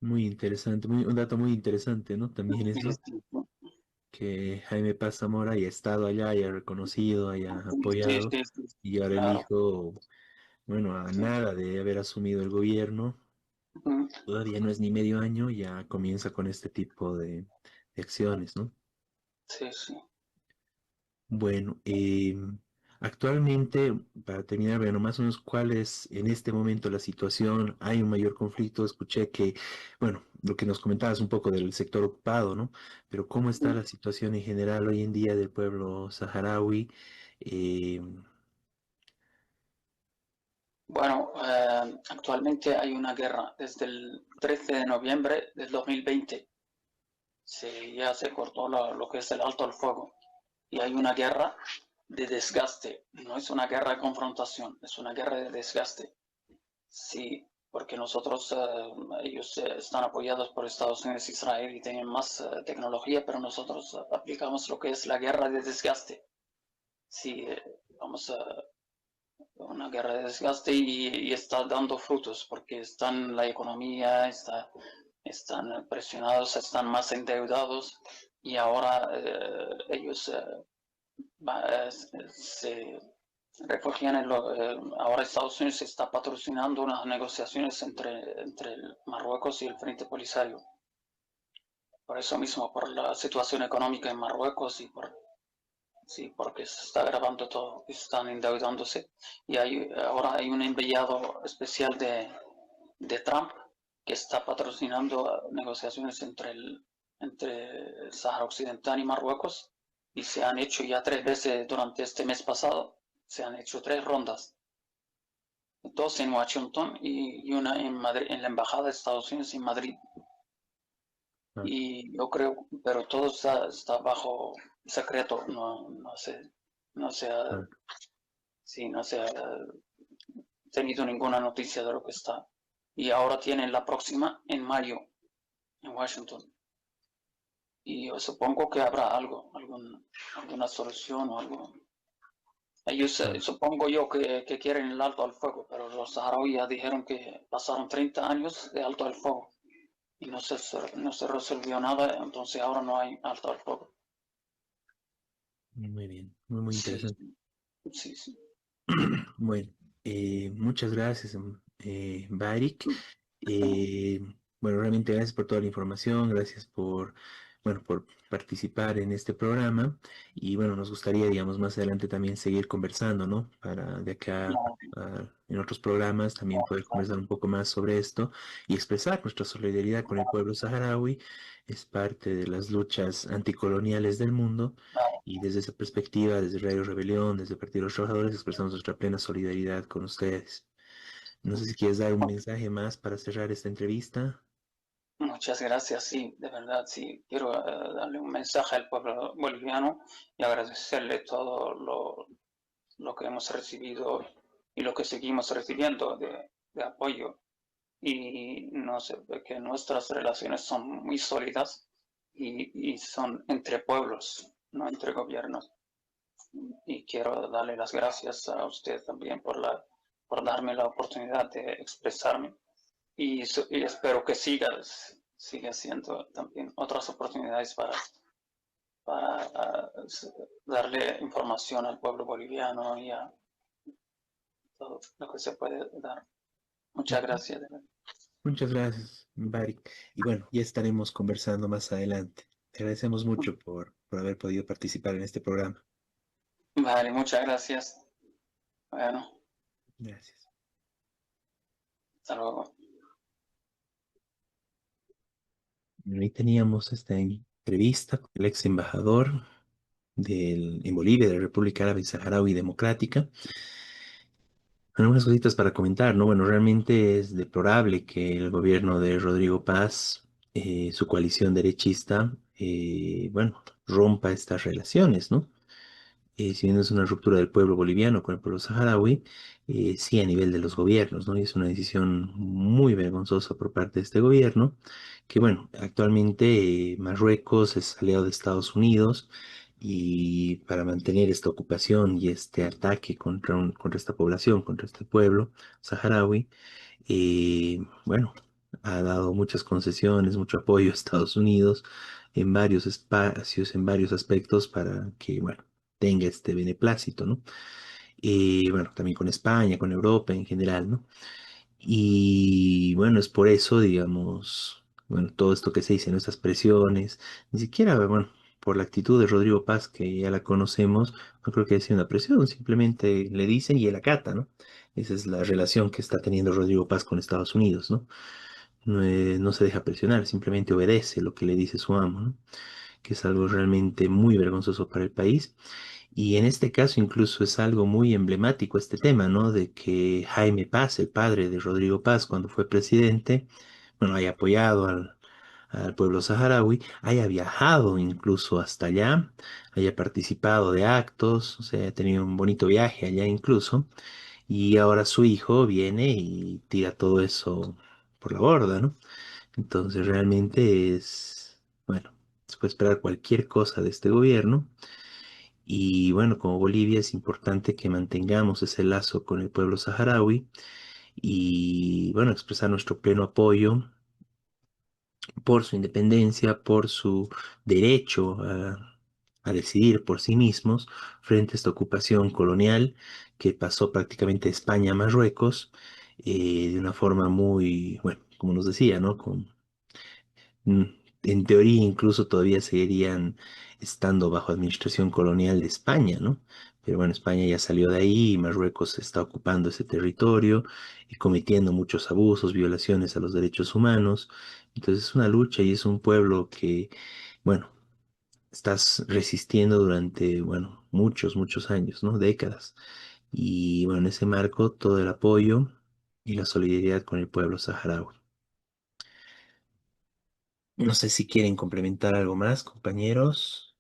Muy interesante, un dato muy interesante, ¿no? También Sí, eso. sí, Que Jaime Paz Zamora haya estado allá, haya reconocido, haya sí, apoyado, sí, sí, y ahora el claro. hijo, bueno, a Sí. nada de haber asumido el gobierno, Ujú. todavía no es ni medio año, ya comienza con este tipo de acciones, ¿no? Sí, sí. Bueno, actualmente, para terminar, bueno, más o menos cuál es en este momento la situación, hay un mayor conflicto, escuché que, bueno, lo que nos comentabas un poco del sector ocupado, ¿no? Pero ¿cómo está Ujú. la situación en general hoy en día del pueblo saharaui? Eh, Bueno, actualmente hay una guerra desde el 13 de noviembre del 2020. Ya se cortó lo que es el alto al fuego y hay una guerra de desgaste. No es una guerra de confrontación, es una guerra de desgaste. Sí, porque ellos están apoyados por Estados Unidos e Israel y tienen más tecnología, pero nosotros aplicamos lo que es la guerra de desgaste. Sí, vamos a una guerra de desgaste y está dando frutos porque la economía están presionados, están más endeudados y ahora ellos se refugian ahora Estados Unidos está patrocinando unas negociaciones entre el Marruecos y el Frente Polisario. Por eso mismo, por la situación económica en Marruecos sí, porque se está agravando todo, están endeudándose. Y ahora hay un enviado especial de Trump que está patrocinando negociaciones entre el Sahara Occidental y Marruecos y se han hecho ya 3 veces durante este mes pasado, se han hecho 3 rondas, 2 en Washington y una en Madrid, en la Embajada de Estados Unidos en Madrid. Ah. Y yo creo, pero todo está bajo secreto, no se ha, Ah. sí, no se ha tenido ninguna noticia de lo que está. Y ahora tienen la próxima en mayo en Washington. Y yo supongo que habrá alguna solución o algo. Ellos, supongo yo que quieren el alto al fuego, pero los saharauis ya dijeron que pasaron 30 años de alto al fuego y no se resolvió nada, entonces ahora no hay alto al fuego. Muy bien, muy Sí, interesante. sí. Bueno, muchas gracias, Barik. Bueno, realmente gracias por toda la información, gracias por participar en este programa y bueno, nos gustaría, digamos, más adelante también seguir conversando, ¿no? Para de acá en otros programas también poder conversar un poco más sobre esto y expresar nuestra solidaridad con el pueblo saharaui. Es parte de las luchas anticoloniales del mundo. Y desde esa perspectiva, desde Radio Rebelión, desde el Partido de los Trabajadores, expresamos nuestra plena solidaridad con ustedes. No sé si quieres dar un mensaje más para cerrar esta entrevista. Muchas gracias, sí, de verdad, sí. Quiero darle un mensaje al pueblo boliviano y agradecerle todo lo que hemos recibido y lo que seguimos recibiendo de apoyo. Y no sé, que nuestras relaciones son muy sólidas y son entre pueblos, no entre gobiernos. Y quiero darle las gracias a usted también por darme la oportunidad de expresarme y espero que siga siendo también otras oportunidades para darle información al pueblo boliviano y a todo lo que se puede dar. Muchas gracias. Muchas gracias, Barik. Y bueno, ya estaremos conversando más adelante. Te agradecemos mucho por haber podido participar en este programa. Vale, muchas gracias. Bueno, Gracias. hasta luego. Ahí teníamos esta entrevista con el ex embajador en Bolivia, de la República Árabe Saharaui Democrática. Algunas cositas para comentar, ¿no? Bueno, realmente es deplorable que el gobierno de Rodrigo Paz, su coalición derechista, bueno, rompa estas relaciones, ¿no? Si bien es una ruptura del pueblo boliviano con el pueblo saharaui, sí a nivel de los gobiernos, ¿no? Y es una decisión muy vergonzosa por parte de este gobierno, que bueno, actualmente Marruecos es aliado de Estados Unidos y para mantener esta ocupación y este ataque contra esta población, contra este pueblo saharaui, bueno, ha dado muchas concesiones, mucho apoyo a Estados Unidos en varios espacios, en varios aspectos para que, bueno, tenga este beneplácito, ¿no? Y bueno, también con España, con Europa en general, ¿no? Y bueno, es por eso, digamos, bueno, todo esto que se dice, ¿no? Estas presiones, ni siquiera, bueno, por la actitud de Rodrigo Paz, que ya la conocemos, no creo que sea una presión, simplemente le dicen y él acata, ¿no? Esa es la relación que está teniendo Rodrigo Paz con Estados Unidos, ¿no? No, no se deja presionar, simplemente obedece lo que le dice su amo, ¿no? Que es algo realmente muy vergonzoso para el país. Y en este caso incluso es algo muy emblemático este tema, ¿no? De que Jaime Paz, el padre de Rodrigo Paz, cuando fue presidente, bueno, haya apoyado al pueblo saharaui, haya viajado incluso hasta allá, haya participado de actos, o sea, haya tenido un bonito viaje allá incluso, y ahora su hijo viene y tira todo eso por la borda, ¿no? Entonces realmente es, bueno, se puede esperar cualquier cosa de este gobierno. Y bueno, como Bolivia es importante que mantengamos ese lazo con el pueblo saharaui y bueno, expresar nuestro pleno apoyo por su independencia, por su derecho a decidir por sí mismos frente a esta ocupación colonial que pasó prácticamente de España a Marruecos, de una forma muy, bueno, como nos decía, ¿no? Mm, En teoría incluso todavía seguirían estando bajo administración colonial de España, ¿no? Pero bueno, España ya salió de ahí y Marruecos está ocupando ese territorio y cometiendo muchos abusos, violaciones a los derechos humanos. Entonces es una lucha y es un pueblo que, bueno, estás resistiendo durante, bueno, muchos años, ¿no? Décadas. Y bueno, en ese marco todo el apoyo y la solidaridad con el pueblo saharaui. No sé si quieren complementar algo más, compañeros.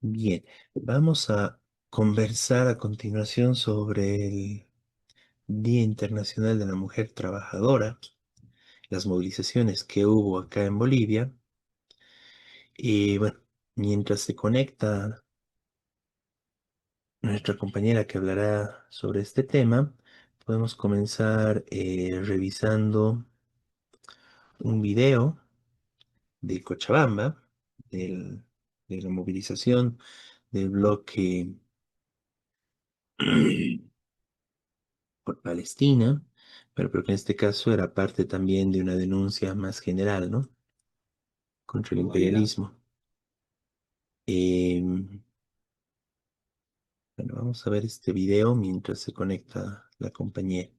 Bien, vamos a conversar a continuación sobre el Día Internacional de la Mujer Trabajadora, las movilizaciones que hubo acá en Bolivia. Y bueno, mientras se conecta nuestra compañera que hablará sobre este tema, podemos comenzar revisando un video de Cochabamba, del- de la movilización del bloque por Palestina, pero que en este caso era parte también de una denuncia más general, ¿no? Contra el imperialismo. Bueno, vamos a ver este video mientras se conecta la compañera,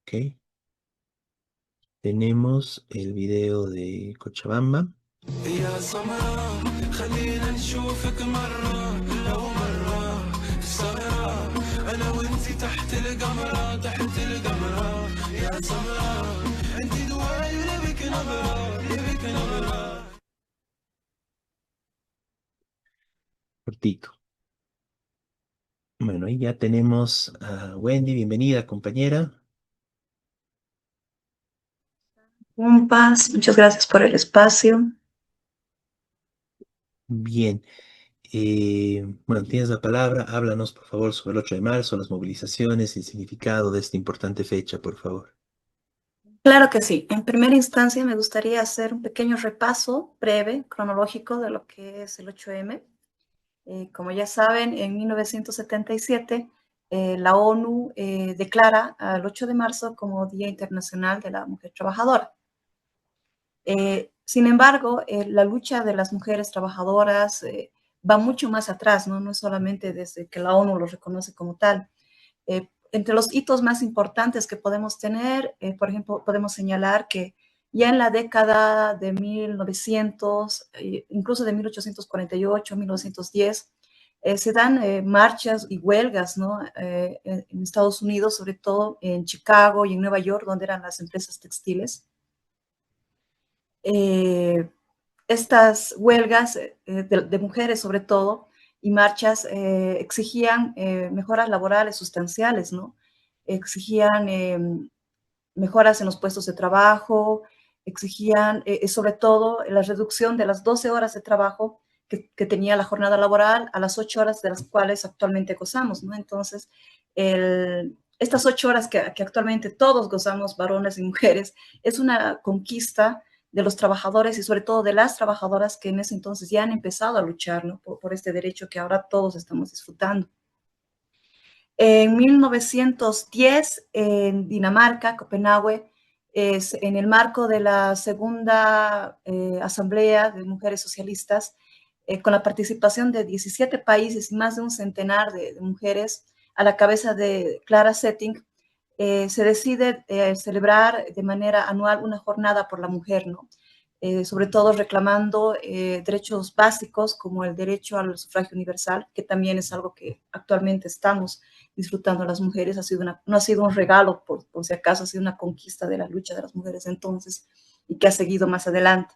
¿ok? Tenemos el video de Cochabamba. يا سمرة خلينا نشوفك مرة لو مرة في السهرة أنا وأنتي تحت القمرة تحت القمرة يا سمرة أنتي دواء لبك نظرة لبك نظرة. Cortito. Bueno, ahí ya tenemos a Wendy. Bienvenida, compañera. Paz, muchas gracias por el espacio. Bien. Bueno, tienes la palabra. Háblanos, por favor, sobre el 8 de marzo, las movilizaciones y el significado de esta importante fecha, por favor. Claro que sí. En primera instancia, me gustaría hacer un pequeño repaso breve, cronológico de lo que es el 8M. Como ya saben, en 1977, la ONU declara al 8 de marzo como Día Internacional de la Mujer Trabajadora. Sin embargo, la lucha de las mujeres trabajadoras va mucho más atrás, ¿no? No es solamente desde que la ONU lo reconoce como tal. Entre los hitos más importantes que podemos tener, por ejemplo, podemos señalar que ya en la década de 1900, incluso de 1848, 1910, se dan marchas y huelgas, ¿no? En Estados Unidos, sobre todo en Chicago y en Nueva York, donde eran las empresas textiles. Estas huelgas de mujeres, sobre todo, y marchas exigían mejoras laborales sustanciales, ¿no? Exigían mejoras en los puestos de trabajo, exigían sobre todo la reducción de las 12 horas de trabajo que tenía la jornada laboral a las 8 horas de las cuales actualmente gozamos, ¿no? Entonces, estas 8 horas que actualmente todos gozamos, varones y mujeres, es una conquista de los trabajadores y sobre todo de las trabajadoras que en ese entonces ya han empezado a luchar, ¿no? por este derecho que ahora todos estamos disfrutando. En 1910, en Dinamarca, Copenhague, en el marco de la segunda Asamblea de Mujeres Socialistas, con la participación de 17 países y más de un centenar de mujeres, a la cabeza de Clara Zetkin, se decide celebrar de manera anual una jornada por la mujer, ¿no? Sobre todo reclamando derechos básicos como el derecho al sufragio universal, que también es algo que actualmente estamos disfrutando las mujeres. No ha sido un regalo, por si acaso, ha sido una conquista de la lucha de las mujeres entonces y que ha seguido más adelante.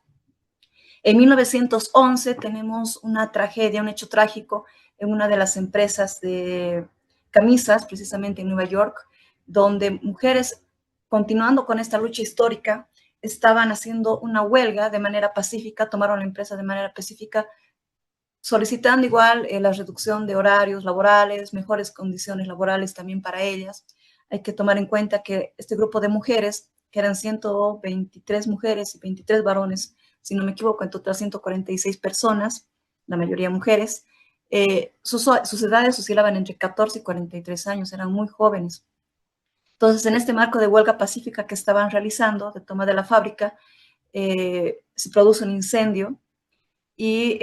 En 1911 tenemos una tragedia, un hecho trágico en una de las empresas de camisas, precisamente en Nueva York, donde mujeres, continuando con esta lucha histórica, estaban haciendo una huelga de manera pacífica, tomaron la empresa de manera pacífica, solicitando igual la reducción de horarios laborales, mejores condiciones laborales también para ellas. Hay que tomar en cuenta que este grupo de mujeres, que eran 123 mujeres y 23 varones, si no me equivoco, en total 146 personas, la mayoría mujeres, sus edades oscilaban entre 14 y 43 años, eran muy jóvenes. Entonces, en este marco de huelga pacífica que estaban realizando, de toma de la fábrica, se produce un incendio y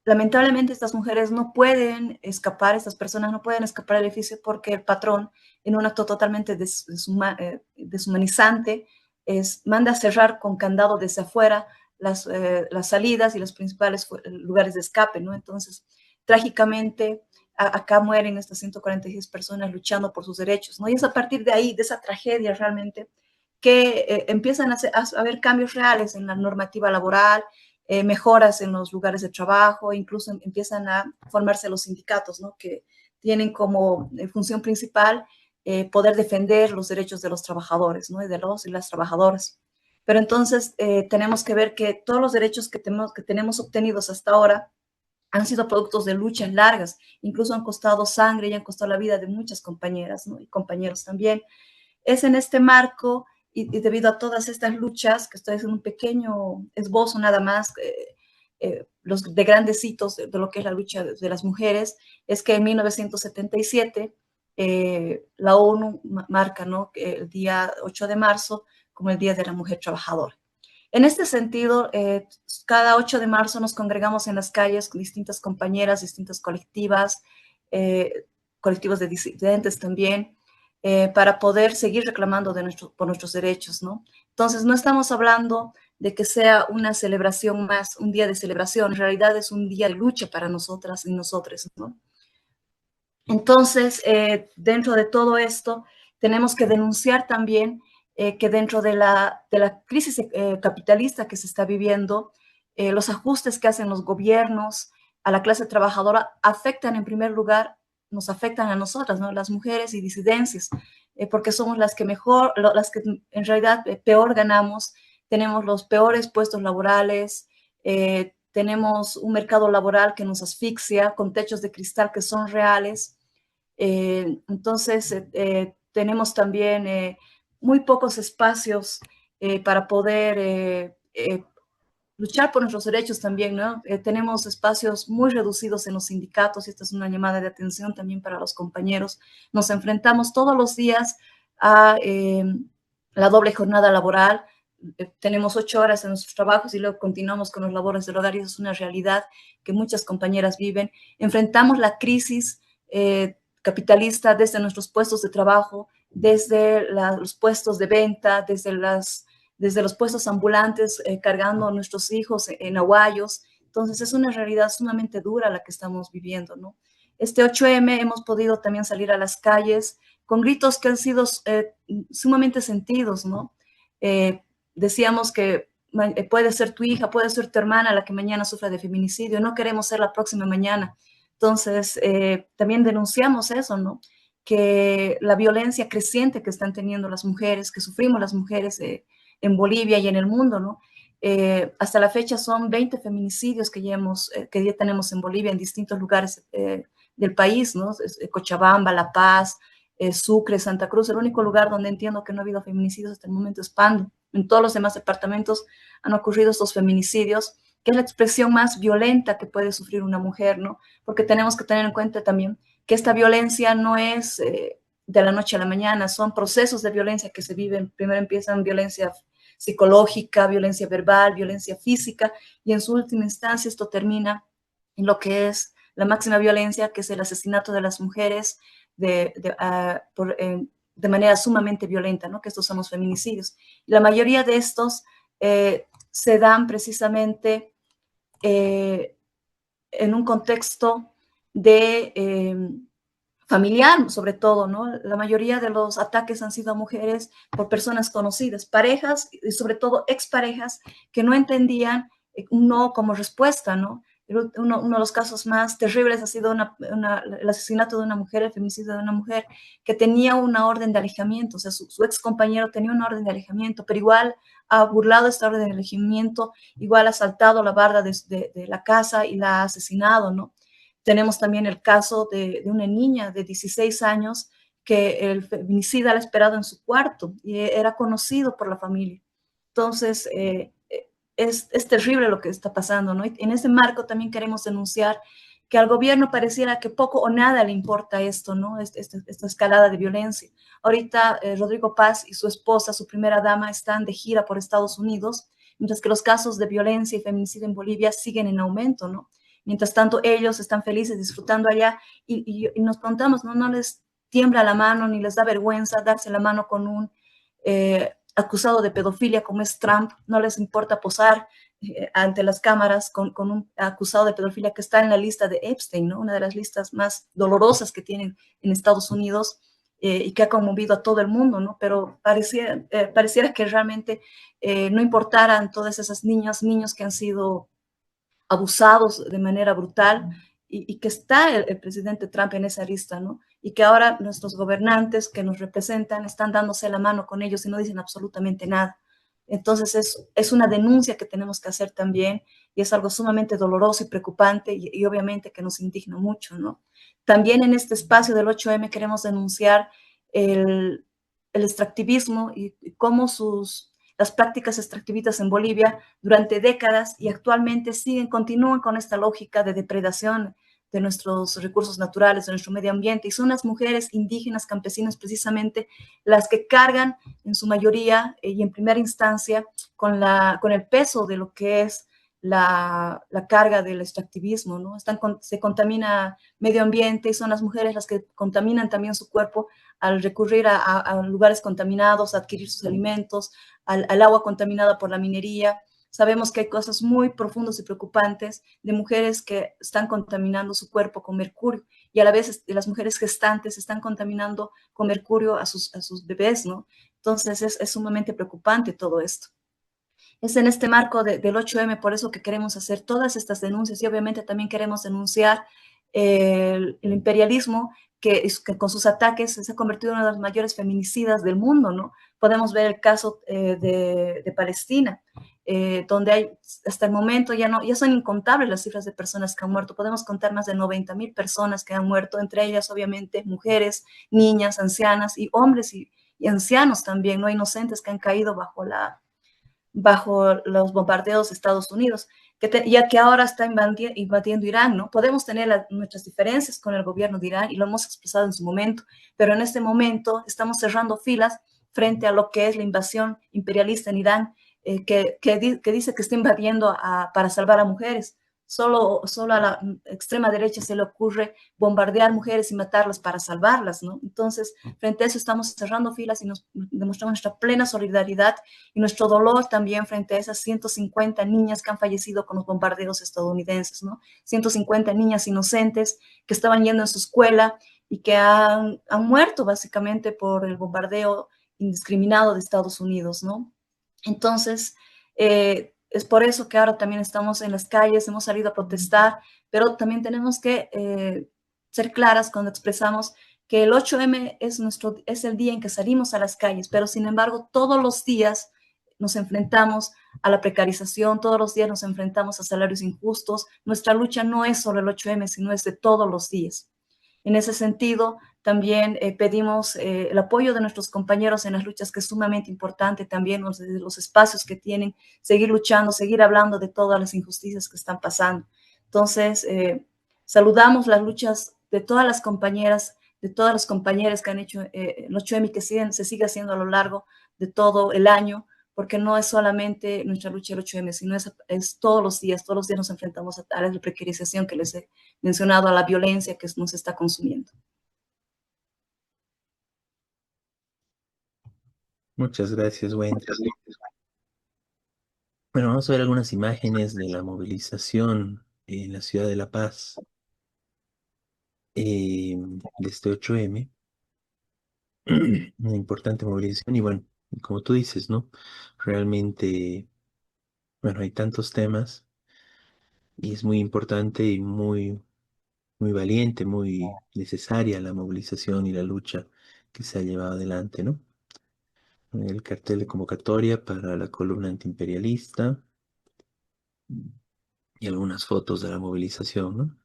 lamentablemente estas mujeres no pueden escapar, estas personas no pueden escapar del edificio porque el patrón, en un acto totalmente deshumanizante, manda a cerrar con candado desde afuera las salidas y los principales lugares de escape, ¿no? Entonces, trágicamente, acá mueren estas 146 personas luchando por sus derechos, ¿no? Y es a partir de ahí, de esa tragedia realmente, que empiezan a haber cambios reales en la normativa laboral, mejoras en los lugares de trabajo, incluso empiezan a formarse los sindicatos, ¿no? Que tienen como función principal poder defender los derechos de los trabajadores, ¿no? Y de los y las trabajadoras. Pero entonces tenemos que ver que todos los derechos que tenemos obtenidos hasta ahora han sido productos de luchas largas, incluso han costado sangre y han costado la vida de muchas compañeras, ¿no? Y compañeros también. Es en este marco y debido a todas estas luchas, que estoy haciendo un pequeño esbozo nada más, los de grandes hitos de lo que es la lucha de las mujeres, es que en 1977 la ONU marca, ¿no?, el día 8 de marzo como el Día de la Mujer Trabajadora. En este sentido, cada 8 de marzo nos congregamos en las calles con distintas compañeras, distintas colectivas, colectivos de disidentes también, para poder seguir reclamando por nuestros derechos, ¿no? Entonces, no estamos hablando de que sea una celebración más, un día de celebración, en realidad es un día de lucha para nosotras y nosotros, ¿no? Entonces, dentro de todo esto, tenemos que denunciar también que dentro de la crisis capitalista que se está viviendo, los ajustes que hacen los gobiernos a la clase trabajadora afectan en primer lugar, nos afectan a nosotras, ¿no?, las mujeres y disidencias, porque somos las que en realidad peor ganamos, tenemos los peores puestos laborales, tenemos un mercado laboral que nos asfixia, con techos de cristal que son reales. Entonces, tenemos también muy pocos espacios para poder luchar por nuestros derechos también, ¿no? Tenemos espacios muy reducidos en los sindicatos y esta es una llamada de atención también para los compañeros. Nos enfrentamos todos los días a la doble jornada laboral. Tenemos 8 horas en nuestros trabajos y luego continuamos con los labores del hogar y eso es una realidad que muchas compañeras viven. Enfrentamos la crisis capitalista desde nuestros puestos de trabajo, desde los puestos de venta, desde los puestos ambulantes, cargando a nuestros hijos en aguayos. Entonces, es una realidad sumamente dura la que estamos viviendo, ¿no? Este 8M hemos podido también salir a las calles con gritos que han sido sumamente sentidos, ¿no? Decíamos que puede ser tu hija, puede ser tu hermana la que mañana sufra de feminicidio, no queremos ser la próxima mañana. Entonces, también denunciamos eso, ¿no? Que la violencia creciente que están teniendo las mujeres, que sufrimos las mujeres en Bolivia y en el mundo, ¿no? Hasta la fecha son 20 feminicidios que ya tenemos en Bolivia, en distintos lugares del país, ¿no? Cochabamba, La Paz, Sucre, Santa Cruz. El único lugar donde entiendo que no ha habido feminicidios hasta el momento es Pando. En todos los demás departamentos han ocurrido estos feminicidios, que es la expresión más violenta que puede sufrir una mujer, ¿no? Porque tenemos que tener en cuenta también que esta violencia no es de la noche a la mañana, son procesos de violencia que se viven. Primero empiezan violencia psicológica, violencia verbal, violencia física, y en su última instancia esto termina en lo que es la máxima violencia, que es el asesinato de las mujeres de manera sumamente violenta, ¿no? Que estos son los feminicidios. Y la mayoría de estos se dan precisamente en un contexto de familiar, sobre todo, ¿no? La mayoría de los ataques han sido a mujeres por personas conocidas, parejas y sobre todo exparejas que no entendían un no como respuesta, ¿no? Uno de los casos más terribles ha sido el asesinato de una mujer, el feminicidio de una mujer que tenía una orden de alejamiento, o sea, su ex compañero tenía una orden de alejamiento, pero igual ha burlado esta orden de alejamiento, igual ha saltado la barda de la casa y la ha asesinado, ¿no? Tenemos también el caso de una niña de 16 años que el feminicida la ha esperado en su cuarto y era conocido por la familia. Entonces, es terrible lo que está pasando, ¿no? Y en ese marco también queremos denunciar que al gobierno pareciera que poco o nada le importa esto, ¿no? Esta escalada de violencia. Ahorita Rodrigo Paz y su esposa, su primera dama, están de gira por Estados Unidos, mientras que los casos de violencia y feminicidio en Bolivia siguen en aumento, ¿no? Mientras tanto, ellos están felices disfrutando allá y nos preguntamos, ¿no les tiembla la mano ni les da vergüenza darse la mano con un acusado de pedofilia como es Trump? No les importa posar ante las cámaras con un acusado de pedofilia que está en la lista de Epstein, ¿no? Una de las listas más dolorosas que tienen en Estados Unidos y que ha conmovido a todo el mundo, ¿no? Pero pareciera que realmente no importaran todas esas niñas, niños que han sido abusados de manera brutal y que está el presidente Trump en esa lista, ¿no? Y que ahora nuestros gobernantes que nos representan están dándose la mano con ellos y no dicen absolutamente nada. Entonces es una denuncia que tenemos que hacer también y es algo sumamente doloroso y preocupante y obviamente que nos indigna mucho, ¿no? También en este espacio del 8M queremos denunciar el extractivismo y cómo las prácticas extractivistas en Bolivia durante décadas y actualmente continúan con esta lógica de depredación de nuestros recursos naturales, de nuestro medio ambiente, y son las mujeres indígenas, campesinas, precisamente las que cargan en su mayoría y en primera instancia con el peso de lo que es la carga del extractivismo, ¿no? Se contamina medio ambiente y son las mujeres las que contaminan también su cuerpo al recurrir a lugares contaminados, a adquirir sus alimentos, al agua contaminada por la minería. Sabemos que hay cosas muy profundas y preocupantes de mujeres que están contaminando su cuerpo con mercurio y a la vez las mujeres gestantes están contaminando con mercurio a sus bebés, ¿no? Entonces es sumamente preocupante todo esto. Es en este marco del 8M por eso que queremos hacer todas estas denuncias y obviamente también queremos denunciar el imperialismo que con sus ataques se ha convertido en una de las mayores feminicidas del mundo, ¿no? Podemos ver el caso de Palestina, donde hay, hasta el momento ya son incontables las cifras de personas que han muerto. Podemos contar más de 90,000 personas que han muerto, entre ellas obviamente mujeres, niñas, ancianas y hombres y ancianos también, no inocentes que han caído bajo los bombardeos de Estados Unidos, ya que ahora está invadiendo Irán, ¿no? Podemos tener nuestras diferencias con el gobierno de Irán y lo hemos expresado en su momento, pero en este momento estamos cerrando filas frente a lo que es la invasión imperialista en Irán, que dice que está invadiendo para salvar a mujeres. Solo a la extrema derecha se le ocurre bombardear mujeres y matarlas para salvarlas, ¿no? Entonces, frente a eso estamos cerrando filas y nos demostramos nuestra plena solidaridad y nuestro dolor también frente a esas 150 niñas que han fallecido con los bombardeos estadounidenses, ¿no? 150 niñas inocentes que estaban yendo en su escuela y que han muerto básicamente por el bombardeo indiscriminado de Estados Unidos, ¿no? Entonces, es por eso que ahora también estamos en las calles, hemos salido a protestar, pero también tenemos que ser claras cuando expresamos que el 8M es el día en que salimos a las calles, pero sin embargo todos los días nos enfrentamos a la precarización, todos los días nos enfrentamos a salarios injustos. Nuestra lucha no es solo el 8M, sino es de todos los días. En ese sentido, también pedimos el apoyo de nuestros compañeros en las luchas, que es sumamente importante también los espacios que tienen, seguir luchando, seguir hablando de todas las injusticias que están pasando. Entonces, saludamos las luchas de todas las compañeras, de todas las compañeras que han hecho el 8M y que se sigue haciendo a lo largo de todo el año, porque no es solamente nuestra lucha el 8M, sino es todos los días nos enfrentamos a la precarización que les he mencionado, a la violencia que nos está consumiendo. Muchas gracias, Wendy. Bueno, vamos a ver algunas imágenes de la movilización en la ciudad de La Paz de este 8M. Una importante movilización y bueno, como tú dices, ¿no? Realmente, bueno, hay tantos temas y es muy importante y muy valiente, muy necesaria la movilización y la lucha que se ha llevado adelante, ¿no? El cartel de convocatoria para la columna antiimperialista y algunas fotos de la movilización, ¿no?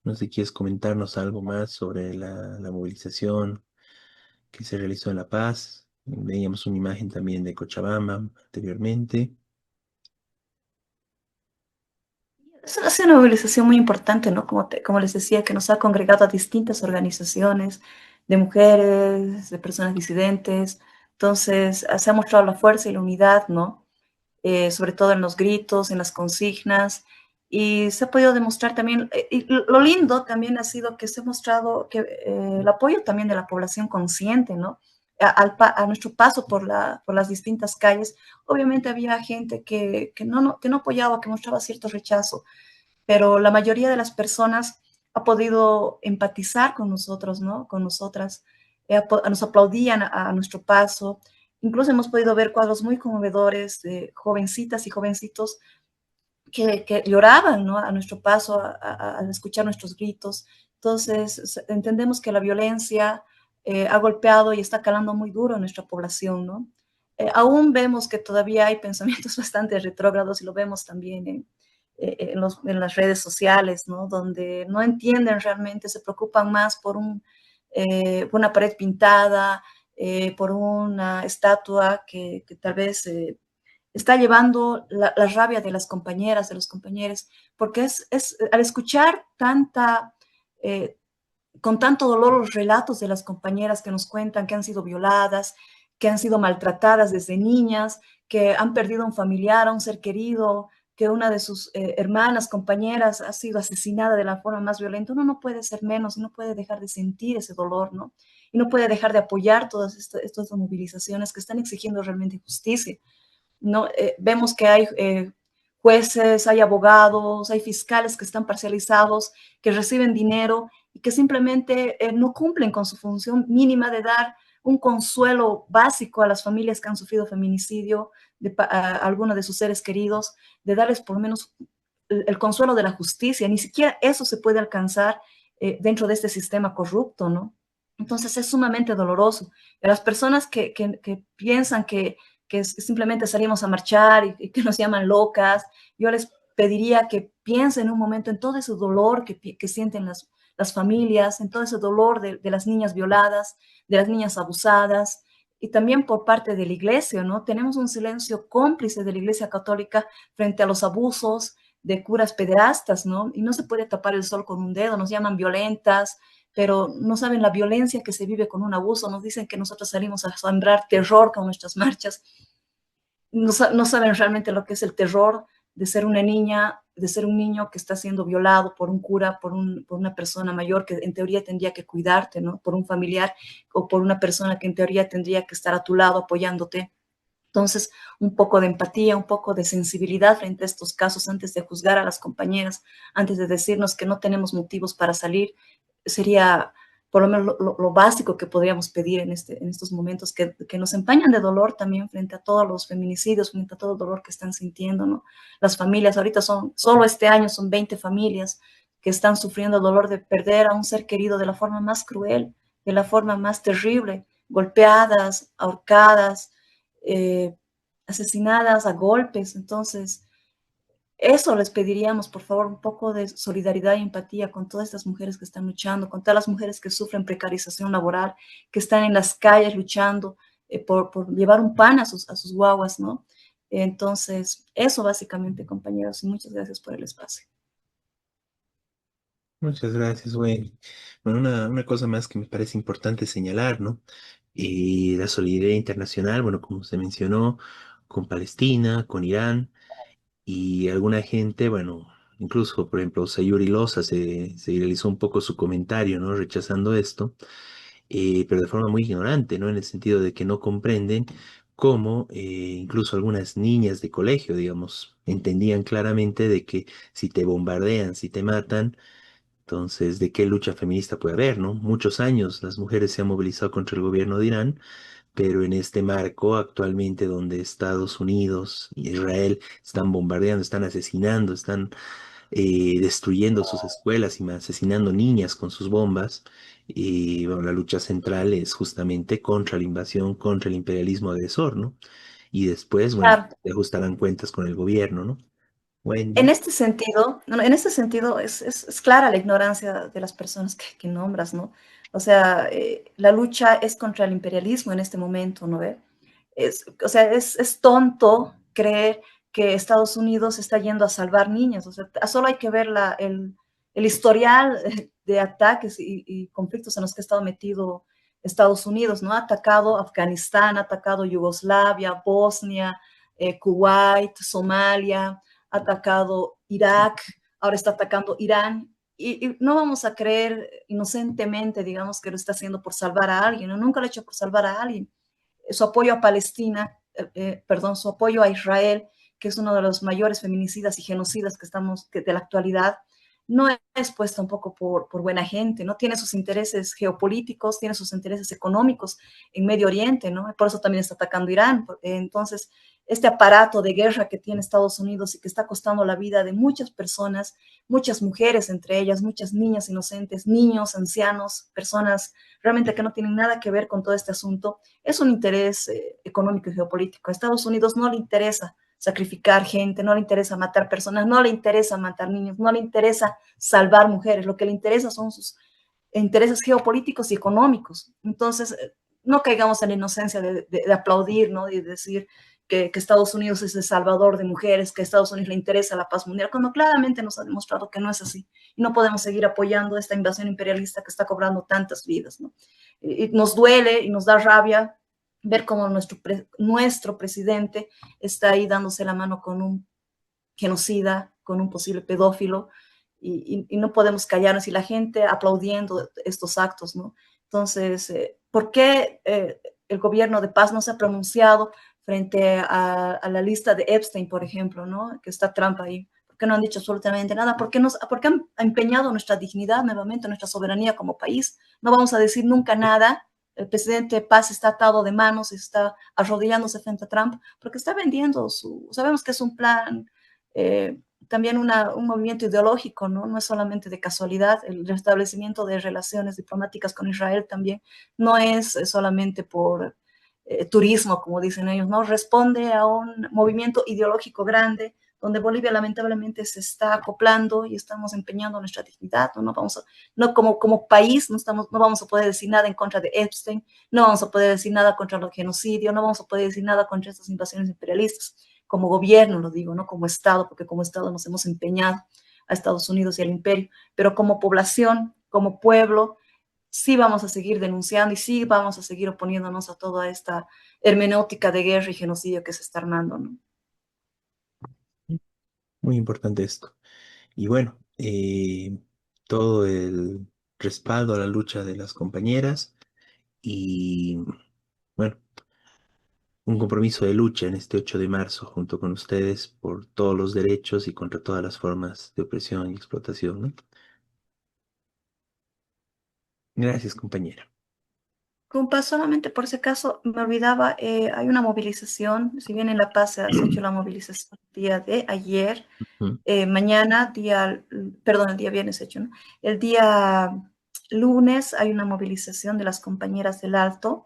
No sé si quieres comentarnos algo más sobre la movilización que se realizó en La Paz. Veíamos una imagen también de Cochabamba anteriormente. Ha sido una movilización muy importante, ¿no? Como les decía, que nos ha congregado a distintas organizaciones de mujeres, de personas disidentes. Entonces, se ha mostrado la fuerza y la unidad, ¿no? Sobre todo en los gritos, en las consignas, y se ha podido demostrar también, y lo lindo también ha sido que se ha mostrado que, el apoyo también de la población consciente, ¿no? A nuestro paso por las distintas calles, obviamente había gente que no apoyaba, que mostraba cierto rechazo, pero la mayoría de las personas ha podido empatizar con nosotros, ¿no? Con nosotras, nos aplaudían a nuestro paso. Incluso hemos podido ver cuadros muy conmovedores de jovencitas y jovencitos que lloraban, ¿no? A nuestro paso, al escuchar nuestros gritos. Entonces, entendemos que la violencia ha golpeado y está calando muy duro en nuestra población, ¿no? Aún vemos que todavía hay pensamientos bastante retrógrados y lo vemos también en las redes sociales, ¿no? Donde no entienden realmente, se preocupan más por una pared pintada, por una estatua que tal vez está llevando la rabia de las compañeras, de los compañeros, porque al escuchar eh, con tanto dolor los relatos de las compañeras que nos cuentan que han sido violadas, que han sido maltratadas desde niñas, que han perdido a un familiar, a un ser querido, que una de sus hermanas, compañeras, ha sido asesinada de la forma más violenta. Uno no puede ser menos, no puede dejar de sentir ese dolor, ¿no? Y no puede dejar de apoyar todas estas movilizaciones que están exigiendo realmente justicia. ¿No? Vemos que hay jueces, hay abogados, hay fiscales que están parcializados, que reciben dinero y que simplemente no cumplen con su función mínima de dar un consuelo básico a las familias que han sufrido feminicidio, a alguno de sus seres queridos, de darles por lo menos el consuelo de la justicia. Ni siquiera eso se puede alcanzar dentro de este sistema corrupto, ¿no? Entonces es sumamente doloroso. Las personas que piensan que simplemente salimos a marchar y que nos llaman locas, yo les pediría que piensen un momento en todo ese dolor que sienten las familias, en todo ese dolor de las niñas violadas, de las niñas abusadas, y también por parte de la iglesia, ¿no? Tenemos un silencio cómplice de la iglesia católica frente a los abusos de curas pederastas, ¿no? Y no se puede tapar el sol con un dedo, nos llaman violentas, pero no saben la violencia que se vive con un abuso, nos dicen que nosotros salimos a sembrar terror con nuestras marchas, no saben realmente lo que es el terror de ser una niña, de ser un niño que está siendo violado por un cura, por una persona mayor que en teoría tendría que cuidarte, ¿no? Por un familiar o por una persona que en teoría tendría que estar a tu lado apoyándote. Entonces, un poco de empatía, un poco de sensibilidad frente a estos casos antes de juzgar a las compañeras, antes de decirnos que no tenemos motivos para salir, sería por lo menos lo básico que podríamos pedir en estos momentos, que nos empañan de dolor también frente a todos los feminicidios, frente a todo el dolor que están sintiendo, ¿no? Las familias, ahorita solo este año son 20 familias que están sufriendo el dolor de perder a un ser querido de la forma más cruel, de la forma más terrible, golpeadas, ahorcadas, eh, asesinadas a golpes. Entonces, eso les pediríamos, por favor, un poco de solidaridad y empatía con todas estas mujeres que están luchando, con todas las mujeres que sufren precarización laboral, que están en las calles luchando por llevar un pan a sus guaguas, ¿no? Entonces, eso básicamente, compañeros, y muchas gracias por el espacio. Muchas gracias, Wendy. Bueno, una cosa más que me parece importante señalar, ¿no? La solidaridad internacional, bueno, como se mencionó, con Palestina, con Irán y alguna gente, bueno, incluso, por ejemplo, Sayuri Loza se viralizó un poco su comentario, ¿no? Rechazando esto. pero de forma muy ignorante, ¿no? En el sentido de que no comprenden cómo incluso algunas niñas de colegio, digamos, entendían claramente de que si te bombardean, si te matan, entonces, ¿de qué lucha feminista puede haber, no? Muchos años las mujeres se han movilizado contra el gobierno de Irán, pero en este marco actualmente donde Estados Unidos y Israel están bombardeando, están asesinando, están destruyendo sus escuelas y asesinando niñas con sus bombas, y bueno, la lucha central es justamente contra la invasión, contra el imperialismo agresor, ¿no? Y después, bueno, Claro. se ajustarán cuentas con el gobierno, ¿no? En Wendy. este sentido, no, no, en este sentido es clara la ignorancia de las personas que nombras, ¿no? O sea, la lucha es contra el imperialismo en este momento, ¿no ve? O sea, es tonto creer que Estados Unidos está yendo a salvar niñas. O sea, solo hay que ver el historial de ataques y conflictos en los que ha estado metido Estados Unidos, ¿no? Ha atacado Afganistán, ha atacado Yugoslavia, Bosnia, Kuwait, Somalia, ha atacado Irak, ahora está atacando Irán. Y no vamos a creer inocentemente, digamos, que lo está haciendo por salvar a alguien, ¿no? Nunca lo ha hecho por salvar a alguien. Su apoyo a Palestina, perdón, su apoyo a Israel, que es uno de los mayores feminicidas y genocidas de la actualidad, no es pues tampoco por buena gente, ¿no? Tiene sus intereses geopolíticos, tiene sus intereses económicos en Medio Oriente, ¿no? Por eso también está atacando Irán. Entonces, este aparato de guerra que tiene Estados Unidos y que está costando la vida de muchas personas, muchas mujeres entre ellas, muchas niñas inocentes, niños, ancianos, personas realmente que no tienen nada que ver con todo este asunto, es un interés económico y geopolítico. A Estados Unidos no le interesa sacrificar gente, no le interesa matar personas, no le interesa matar niños, no le interesa salvar mujeres, lo que le interesa son sus intereses geopolíticos y económicos. Entonces, no caigamos en la inocencia de aplaudir, ¿no? Y decir que Estados Unidos es el salvador de mujeres, que a Estados Unidos le interesa la paz mundial, cuando claramente nos ha demostrado que no es así. Y no podemos seguir apoyando esta invasión imperialista que está cobrando tantas vidas, ¿no? Y nos duele y nos da rabia ver cómo nuestro presidente está ahí dándose la mano con un genocida, con un posible pedófilo, y no podemos callarnos, y la gente aplaudiendo estos actos, ¿no? Entonces, ¿por qué el gobierno de paz no se ha pronunciado frente a la lista de Epstein, por ejemplo, ¿no? Que está Trump ahí. ¿Por qué no han dicho absolutamente nada? ¿Por qué han empeñado nuestra dignidad nuevamente, nuestra soberanía como país? No vamos a decir nunca nada. El presidente Paz está atado de manos, está arrodillándose frente a Trump, porque está vendiendo sabemos que es un plan, también un movimiento ideológico, ¿no? No es solamente de casualidad. El restablecimiento de relaciones diplomáticas con Israel también no es solamente por turismo, como dicen ellos, ¿no? Responde a un movimiento ideológico grande donde Bolivia lamentablemente se está acoplando y estamos empeñando nuestra dignidad, ¿no? No como país no vamos a poder decir nada en contra de Epstein, no vamos a poder decir nada contra el genocidio, no vamos a poder decir nada contra estas invasiones imperialistas. Como gobierno, lo digo, no como Estado, porque como Estado nos hemos empeñado a Estados Unidos y al imperio, pero como población, como pueblo, sí vamos a seguir denunciando y sí vamos a seguir oponiéndonos a toda esta hermenéutica de guerra y genocidio que se está armando, ¿no? Muy importante esto. Y bueno, todo el respaldo a la lucha de las compañeras y bueno, un compromiso de lucha en este 8 de marzo junto con ustedes por todos los derechos y contra todas las formas de opresión y explotación, ¿no? Gracias, compañera. Compa, solamente por si acaso me olvidaba, hay una movilización, si bien en La Paz se ha hecho la movilización el día de ayer, Ujú. mañana, el día viernes hecho, ¿no? El día lunes hay una movilización de las compañeras del Alto.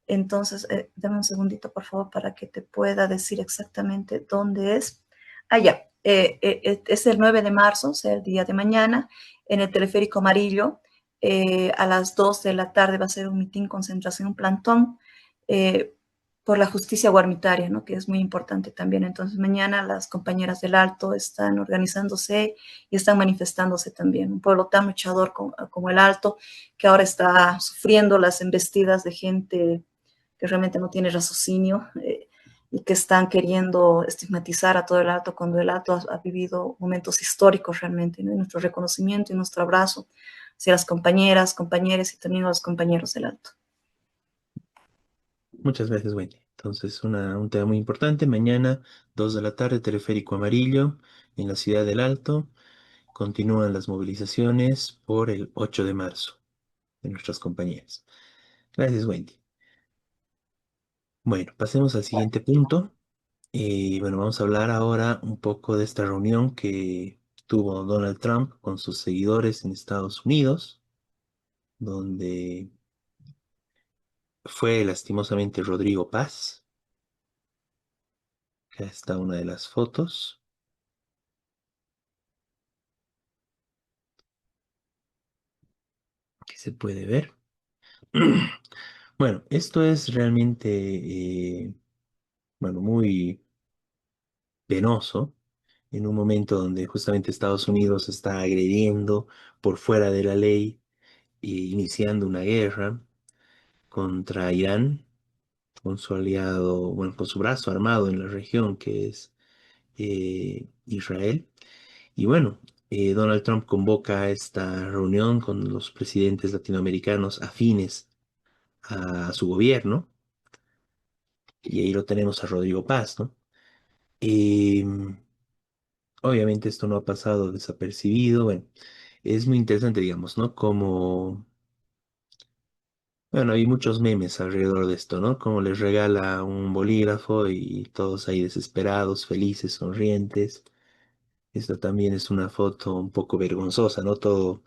Entonces, dame un segundito, por favor, para que te pueda decir exactamente dónde es. Ya, es el 9 de marzo, o sea, el día de mañana, en el Teleférico Amarillo. A las 2 de la tarde va a ser un mitin, concentración, un plantón eh, por la justicia guarmitaria, ¿no? Que es muy importante también. Entonces, mañana las compañeras del Alto están organizándose y están manifestándose también. Un pueblo tan luchador como el Alto, que ahora está sufriendo las embestidas de gente que realmente no tiene raciocinio, y que están queriendo estigmatizar a todo el Alto cuando el Alto ha vivido momentos históricos realmente, ¿no? Y nuestro reconocimiento y nuestro abrazo hacia las compañeras, compañeros y también a los compañeros del Alto. Muchas gracias, Wendy. Entonces, un tema muy importante. Mañana, 2 de la tarde, Teleférico Amarillo, en la ciudad del Alto. Continúan las movilizaciones por el 8 de marzo de nuestras compañeras. Gracias, Wendy. Bueno, pasemos al siguiente punto. Y bueno, vamos a hablar ahora un poco de esta reunión que tuvo Donald Trump con sus seguidores en Estados Unidos, donde fue lastimosamente Rodrigo Paz. Acá está una de las fotos que se puede ver. Bueno, esto es realmente, bueno, muy penoso en un momento donde justamente Estados Unidos está agrediendo por fuera de la ley e iniciando una guerra contra Irán, con su aliado, bueno, con su brazo armado en la región que es Israel. Y bueno, Donald Trump convoca esta reunión con los presidentes latinoamericanos afines a su gobierno, y ahí lo tenemos a Rodrigo Paz, ¿no? Obviamente esto no ha pasado desapercibido. Bueno, es muy interesante, digamos, ¿no? Como, bueno, hay muchos memes alrededor de esto, ¿no? Como les regala un bolígrafo y todos ahí desesperados, felices, sonrientes. Esta también es una foto un poco vergonzosa, ¿no? Todo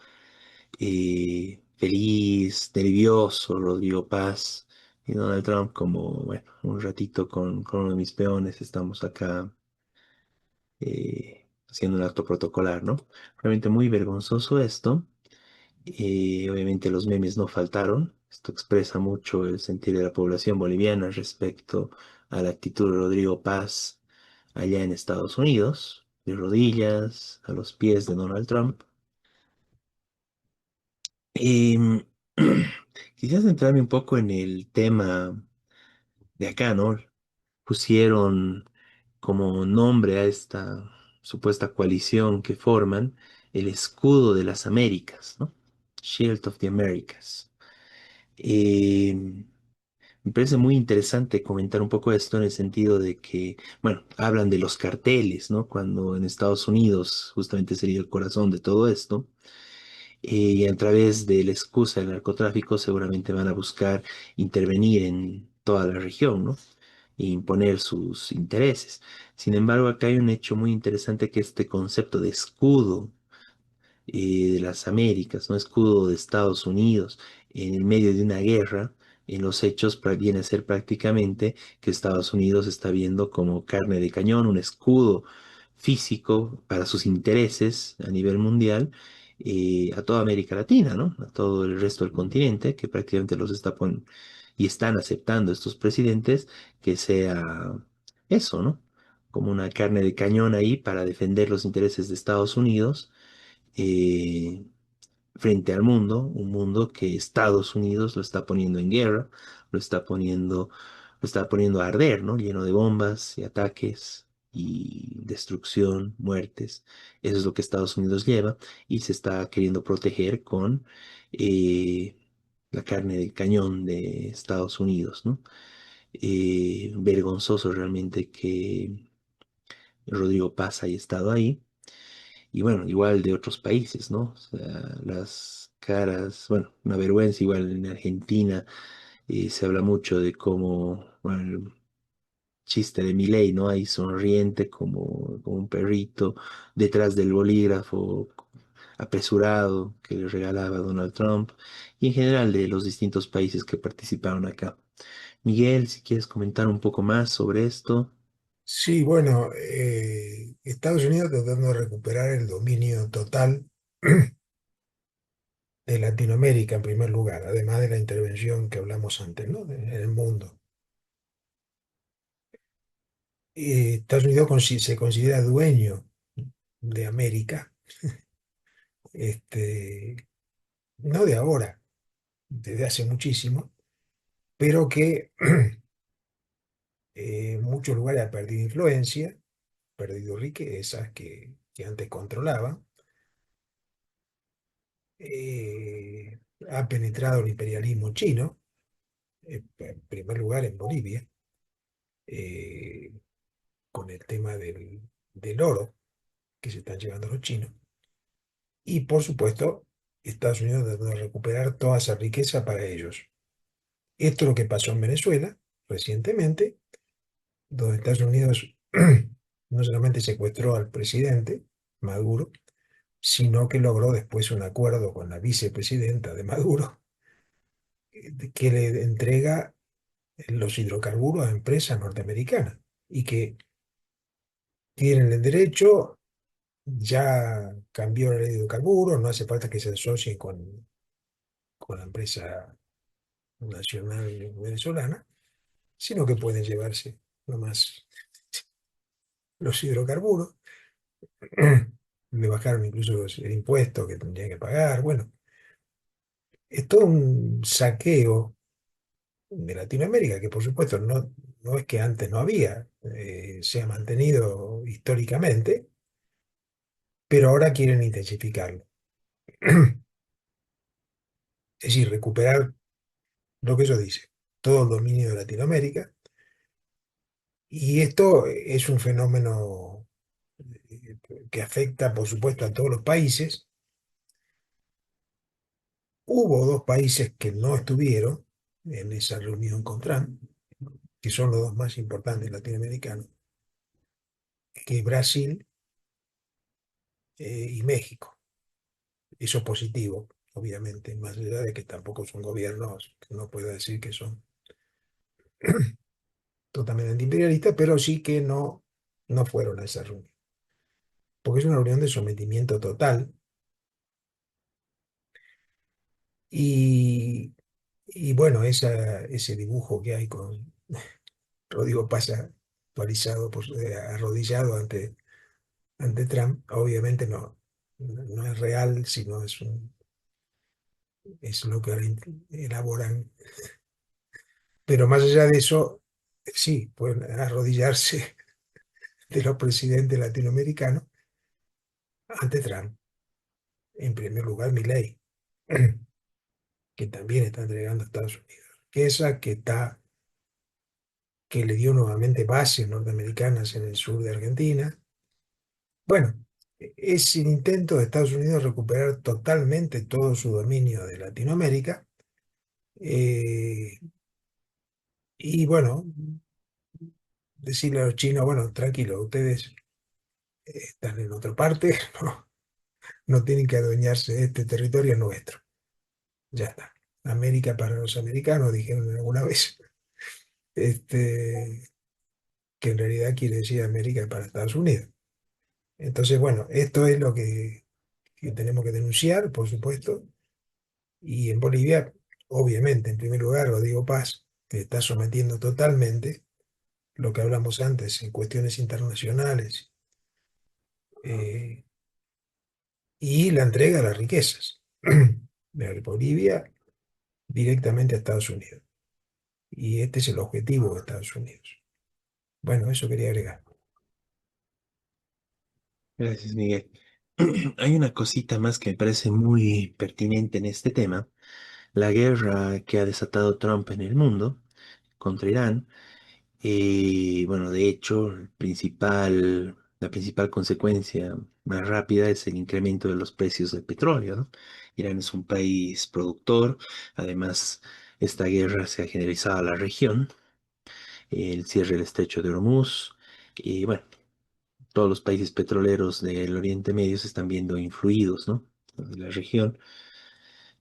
feliz, nervioso, Rodrigo Paz y Donald Trump como, bueno, un ratito con uno de mis peones, estamos acá haciendo un acto protocolar, ¿no? Realmente muy vergonzoso esto. Obviamente los memes no faltaron. Esto expresa mucho el sentir de la población boliviana respecto a la actitud de Rodrigo Paz allá en Estados Unidos, de rodillas, a los pies de Donald Trump. Em, Quisiera centrarme un poco en el tema de acá, ¿no? Pusieron como nombre a esta supuesta coalición que forman el escudo de las Américas, ¿no? Shield of the Americas. Eh, Me parece muy interesante comentar un poco esto en el sentido de que, bueno, hablan de los carteles, ¿no? Cuando en Estados Unidos justamente sería el corazón de todo esto. Y a través de la excusa del narcotráfico seguramente van a buscar intervenir en toda la región, ¿no? E imponer sus intereses. Sin embargo, acá hay un hecho muy interesante que este concepto de escudo de las Américas, ¿no? Escudo de Estados Unidos en el medio de una guerra, en los hechos viene a ser prácticamente que Estados Unidos está viendo como carne de cañón, un escudo físico para sus intereses a nivel mundial, a toda América Latina, ¿no? A todo el resto del continente, que prácticamente los está poniendo y están aceptando estos presidentes que sea eso, ¿no? Como una carne de cañón ahí para defender los intereses de Estados Unidos eh, frente al mundo, un mundo que Estados Unidos lo está poniendo en guerra, lo está poniendo a arder, ¿no? Lleno de bombas y ataques y destrucción, muertes. Eso es lo que Estados Unidos lleva y se está queriendo proteger con eh, la carne del cañón de Estados Unidos, ¿no? Vergonzoso realmente que Rodrigo Paz haya estado ahí y bueno, igual de otros países, ¿no? O sea, las caras, bueno, una vergüenza igual en Argentina, se habla mucho de cómo, bueno, el chiste de Milei, ¿no? Ahí sonriente como un perrito detrás del bolígrafo apresurado que le regalaba Donald Trump y en general de los distintos países que participaron acá. Miguel, si quieres comentar un poco más sobre esto. Sí, bueno, Estados Unidos tratando de recuperar el dominio total de Latinoamérica en primer lugar, además de la intervención que hablamos antes, ¿no? En el mundo. Estados Unidos se considera dueño de América, este, no de ahora, desde hace muchísimo, pero que en muchos lugares ha perdido influencia, perdido riquezas que antes controlaba. ha penetrado el imperialismo chino, en primer lugar en Bolivia, eh, con el tema del oro que se están llevando los chinos. Y por supuesto, Estados Unidos tratando de recuperar toda esa riqueza para ellos. Esto es lo que pasó en Venezuela recientemente, donde Estados Unidos no solamente secuestró al presidente Maduro, sino que logró después un acuerdo con la vicepresidenta de Maduro, que le entrega los hidrocarburos a empresas norteamericanas y que tienen el derecho, ya cambió la ley de hidrocarburos, no hace falta que se asocien con la empresa nacional venezolana, sino que pueden llevarse nomás los hidrocarburos. Le bajaron incluso el impuesto que tendrían que pagar. Bueno, es todo un saqueo de Latinoamérica, que por supuesto no es que antes no había, se ha mantenido históricamente, pero ahora quieren intensificarlo. Es decir, recuperar lo que ellos dicen, todo el dominio de Latinoamérica. Y esto es un fenómeno que afecta, por supuesto, a todos los países. Hubo dos países que no estuvieron en esa reunión con Trump, que son los dos más importantes latinoamericanos, que es Brasil y México. Eso es positivo, obviamente, más allá de que tampoco son gobiernos, que no puedo decir que son totalmente antiimperialistas, pero sí que no fueron a esa reunión, porque es una reunión de sometimiento total. Y, y bueno, ese dibujo que hay con Rodrigo Paz actualizado, arrodillado ante Trump, obviamente no es real, sino es lo que elaboran. Pero más allá de eso, sí, pueden arrodillarse de los presidentes latinoamericanos ante Trump. En primer lugar, Milei, que también está entregando a Estados Unidos. Que le dio nuevamente bases norteamericanas en el sur de Argentina. Bueno, es el intento de Estados Unidos recuperar totalmente todo su dominio de Latinoamérica. Y bueno, decirle a los chinos, bueno, tranquilo, ustedes están en otra parte, no tienen que adueñarse de este territorio nuestro. Ya está. América para los americanos, dijeron alguna vez, este, que en realidad quiere decir América para Estados Unidos. Entonces, bueno, esto es lo que tenemos que denunciar, por supuesto. Y en Bolivia, obviamente, en primer lugar, Rodrigo Paz, que está sometiendo totalmente lo que hablamos antes en cuestiones internacionales eh, y la entrega de las riquezas de Bolivia directamente a Estados Unidos. Y este es el objetivo de Estados Unidos. Bueno, eso quería agregar. Gracias, Miguel. Hay una cosita más que me parece muy pertinente en este tema. La guerra que ha desatado Trump en el mundo contra Irán. Bueno, de hecho, la principal consecuencia más rápida es el incremento de los precios del petróleo, ¿no? Irán es un país productor, además esta guerra se ha generalizado a la región, el cierre del estrecho de Hormuz, y bueno, todos los países petroleros del Oriente Medio se están viendo influidos, ¿no? De la región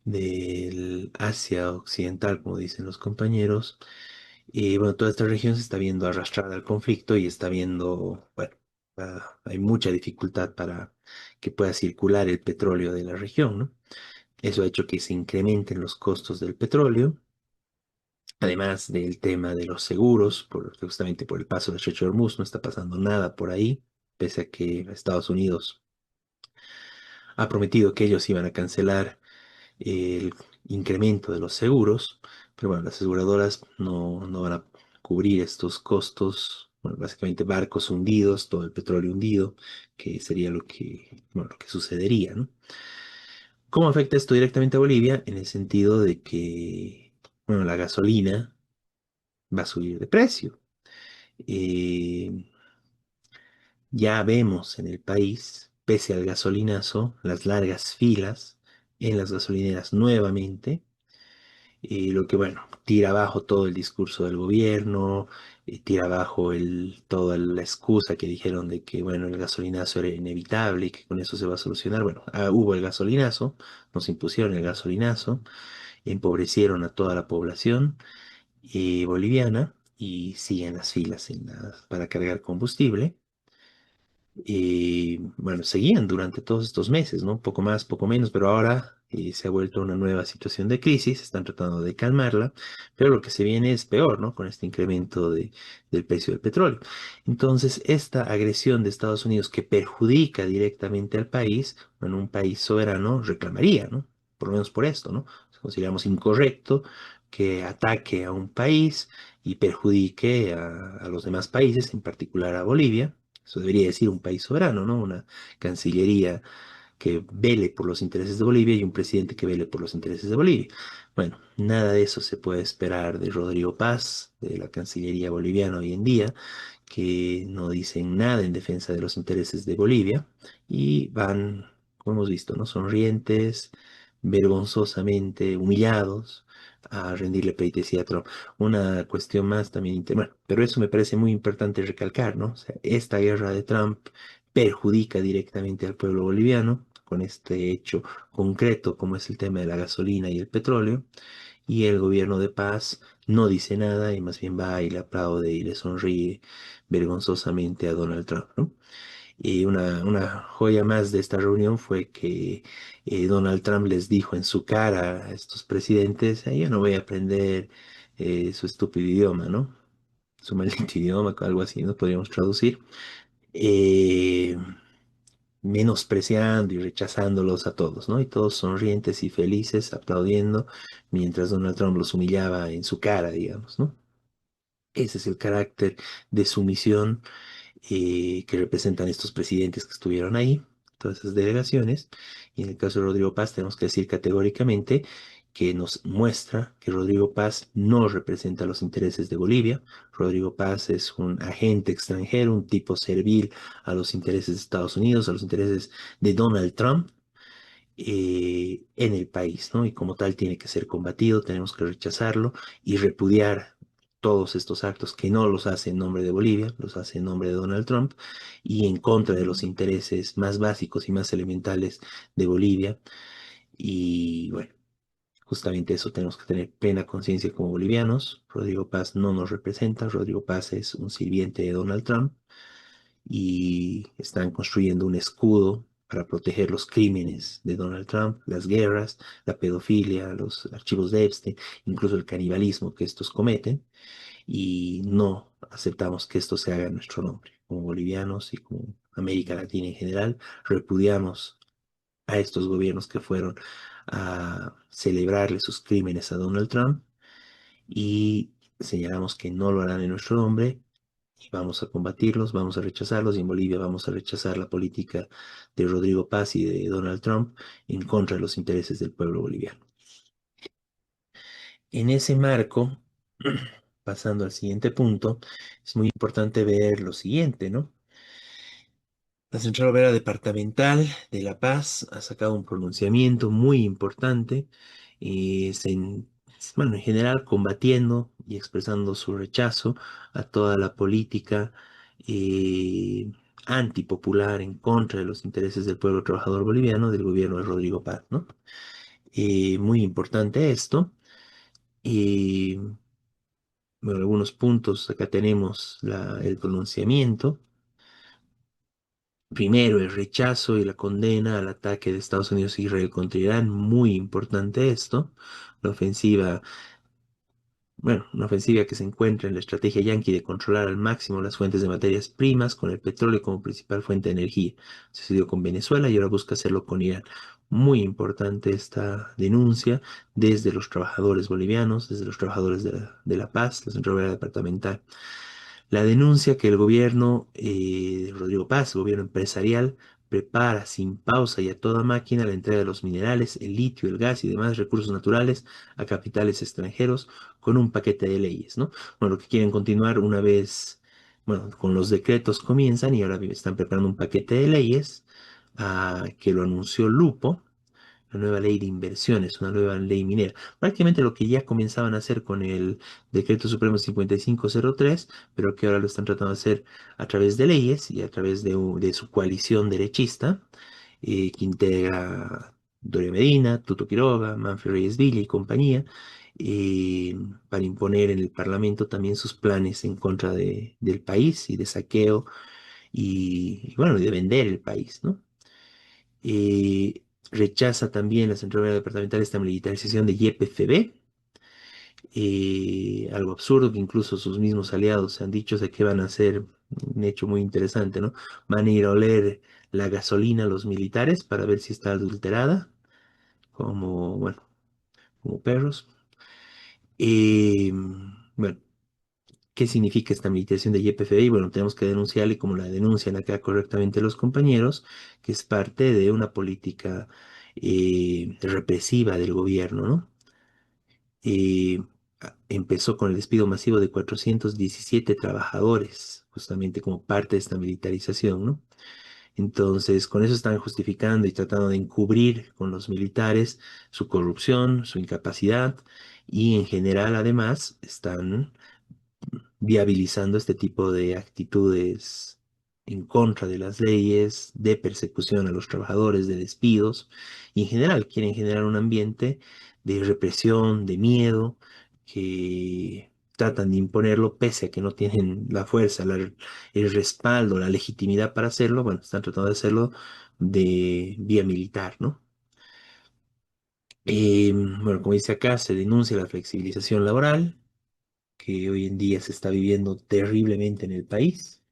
del Asia Occidental, como dicen los compañeros. Y bueno, toda esta región se está viendo arrastrada al conflicto y está viendo, bueno, hay mucha dificultad para que pueda circular el petróleo de la región, ¿no? Eso ha hecho que se incrementen los costos del petróleo, además del tema de los seguros, justamente por el paso del Estrecho de Hormuz no está pasando nada por ahí, pese a que Estados Unidos ha prometido que ellos iban a cancelar el incremento de los seguros, pero bueno, las aseguradoras no van a cubrir estos costos, bueno, básicamente barcos hundidos, todo el petróleo hundido, que sería bueno, lo que sucedería, ¿no? ¿Cómo afecta esto directamente a Bolivia? En el sentido de que, bueno, la gasolina va a subir de precio. Eh, ya vemos en el país, pese al gasolinazo, las largas filas en las gasolineras nuevamente, lo que, bueno, tira abajo todo el discurso del gobierno, tira abajo toda la excusa que dijeron de que, bueno, el gasolinazo era inevitable y que con eso se va a solucionar. Bueno, hubo el gasolinazo, nos impusieron el gasolinazo, empobrecieron a toda la población boliviana y siguen las filas para cargar combustible. Y bueno, seguían durante todos estos meses, ¿no? Poco más, poco menos, pero ahora se ha vuelto una nueva situación de crisis, están tratando de calmarla, pero lo que se viene es peor, ¿no? Con este incremento del precio del petróleo. Entonces, esta agresión de Estados Unidos que perjudica directamente al país, bueno, un país soberano reclamaría, ¿no? Por lo menos por esto, ¿no? Consideramos incorrecto que ataque a un país y perjudique a los demás países, en particular a Bolivia. Eso debería decir un país soberano, ¿no? Una cancillería que vele por los intereses de Bolivia y un presidente que vele por los intereses de Bolivia. Bueno, nada de eso se puede esperar de Rodrigo Paz, de la Cancillería boliviana hoy en día, que no dicen nada en defensa de los intereses de Bolivia y van, como hemos visto, ¿no? Sonrientes, vergonzosamente humillados a rendirle pleitesía a Trump. Una cuestión más también, bueno, pero eso me parece muy importante recalcar, ¿no? O sea, esta guerra de Trump perjudica directamente al pueblo boliviano con este hecho concreto como es el tema de la gasolina y el petróleo, y el gobierno de paz no dice nada y más bien va y le aplaude y le sonríe vergonzosamente a Donald Trump, ¿no? Y una joya más de esta reunión fue que Donald Trump les dijo en su cara a estos presidentes: yo no voy a aprender su estúpido idioma, ¿no? Su maldito idioma, algo así, ¿no? Podríamos traducir. Eh, Menospreciando y rechazándolos a todos, ¿no? Y todos sonrientes y felices, aplaudiendo, mientras Donald Trump los humillaba en su cara, digamos, ¿no? Ese es el carácter de sumisión que representan estos presidentes que estuvieron ahí, todas esas delegaciones. Y en el caso de Rodrigo Paz, tenemos que decir categóricamente que nos muestra que Rodrigo Paz no representa los intereses de Bolivia. Rodrigo Paz es un agente extranjero, un tipo servil a los intereses de Estados Unidos, a los intereses de Donald Trump en el país, ¿no? Y como tal tiene que ser combatido, tenemos que rechazarlo y repudiar todos estos actos que no los hace en nombre de Bolivia, los hace en nombre de Donald Trump y en contra de los intereses más básicos y más elementales de Bolivia. Y bueno, justamente eso tenemos que tener plena conciencia como bolivianos. Rodrigo Paz no nos representa, Rodrigo Paz es un sirviente de Donald Trump y están construyendo un escudo para proteger los crímenes de Donald Trump, las guerras, la pedofilia, los archivos de Epstein, incluso el canibalismo que estos cometen, y no aceptamos que esto se haga en nuestro nombre. Como bolivianos y como América Latina en general, repudiamos a estos gobiernos que fueron a celebrarle sus crímenes a Donald Trump y señalamos que no lo harán en nuestro nombre y vamos a combatirlos, vamos a rechazarlos y en Bolivia vamos a rechazar la política de Rodrigo Paz y de Donald Trump en contra de los intereses del pueblo boliviano. En ese marco, pasando al siguiente punto, es muy importante ver lo siguiente, ¿no? La Central Obrera Departamental de La Paz ha sacado un pronunciamiento muy importante, bueno, en general combatiendo y expresando su rechazo a toda la política eh, antipopular en contra de los intereses del pueblo trabajador boliviano del gobierno de Rodrigo Paz, ¿no? Muy importante esto. Y bueno, algunos puntos, acá tenemos el pronunciamiento. Primero, el rechazo y la condena al ataque de Estados Unidos e Israel contra Irán, muy importante esto. La ofensiva, bueno, una ofensiva que se encuentra en la estrategia yanqui de controlar al máximo las fuentes de materias primas con el petróleo como principal fuente de energía. Sucedió con Venezuela y ahora busca hacerlo con Irán. Muy importante esta denuncia desde los trabajadores bolivianos, desde los trabajadores de la Paz, la Central Obrera Departamental. La denuncia que el gobierno de Rodrigo Paz, el gobierno empresarial, prepara sin pausa y a toda máquina la entrega de los minerales, el litio, el gas y demás recursos naturales a capitales extranjeros con un paquete de leyes, ¿no? Bueno, lo que quieren continuar una vez, bueno, con los decretos comienzan y ahora están preparando un paquete de leyes que lo anunció Lupo, la nueva ley de inversiones, una nueva ley minera. Prácticamente lo que ya comenzaban a hacer con el Decreto Supremo 5503, pero que ahora lo están tratando de hacer a través de leyes y a través de su coalición derechista, que integra Doria Medina, Tuto Quiroga, Manfred Reyes Villa y compañía, eh, para imponer en el Parlamento también sus planes en contra del país y de saqueo y bueno, de vender el país, ¿no? Eh, Rechaza también la Central Departamental esta militarización de YPFB, algo absurdo que incluso sus mismos aliados se han dicho de que van a hacer un hecho muy interesante, ¿no? Van a ir a oler la gasolina a los militares para ver si está adulterada, como, bueno, como perros. Bueno, ¿qué significa esta militarización de YPFB? Bueno, tenemos que denunciarle como la denuncian acá correctamente los compañeros, que es parte de una política represiva del gobierno, ¿no? eh, Empezó con el despido masivo de 417 trabajadores, justamente como parte de esta militarización, ¿no? Entonces, con eso están justificando y tratando de encubrir con los militares su corrupción, su incapacidad y en general, además, están viabilizando este tipo de actitudes en contra de las leyes, de persecución a los trabajadores, de despidos, y en general quieren generar un ambiente de represión, de miedo, que tratan de imponerlo pese a que no tienen la fuerza, el respaldo, la legitimidad para hacerlo, bueno, están tratando de hacerlo de vía militar, ¿no? Bueno, como dice acá, se denuncia la flexibilización laboral, que hoy en día se está viviendo terriblemente en el país.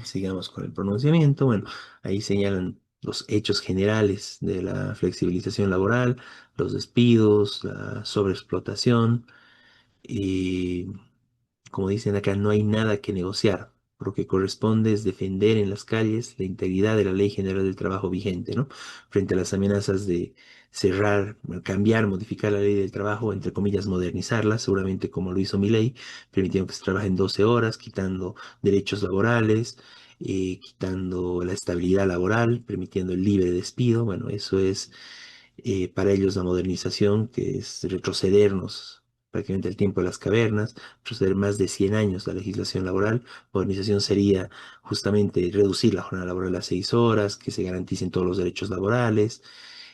Sigamos con el pronunciamiento. Bueno, ahí señalan los hechos generales de la flexibilización laboral, los despidos, la sobreexplotación y, como dicen acá, no hay nada que negociar. Lo que corresponde es defender en las calles la integridad de la Ley General del Trabajo vigente, ¿no? Frente a las amenazas de cerrar, bueno, cambiar, modificar la ley del trabajo, entre comillas, modernizarla, seguramente como lo hizo mi ley, permitiendo que se trabaje en 12 horas, quitando derechos laborales, quitando la estabilidad laboral, permitiendo el libre despido. Bueno, eso es para ellos la modernización, que es retrocedernos prácticamente al tiempo de las cavernas, retroceder más de 100 años la legislación laboral. Modernización sería justamente reducir la jornada laboral a 6 horas, que se garanticen todos los derechos laborales,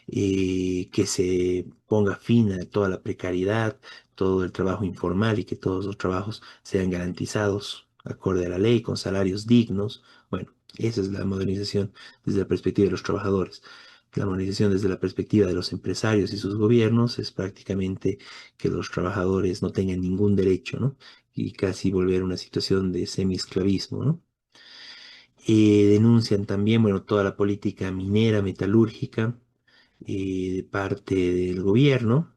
que se ponga fin a toda la precariedad, todo el trabajo informal y que todos los trabajos sean garantizados acorde a la ley, con salarios dignos. Bueno, esa es la modernización desde la perspectiva de los trabajadores. La modernización desde la perspectiva de los empresarios y sus gobiernos es prácticamente que los trabajadores no tengan ningún derecho, ¿no? Y casi volver a una situación de semi-esclavismo, ¿no? Denuncian también, bueno, toda la política minera, metalúrgica, de parte del gobierno.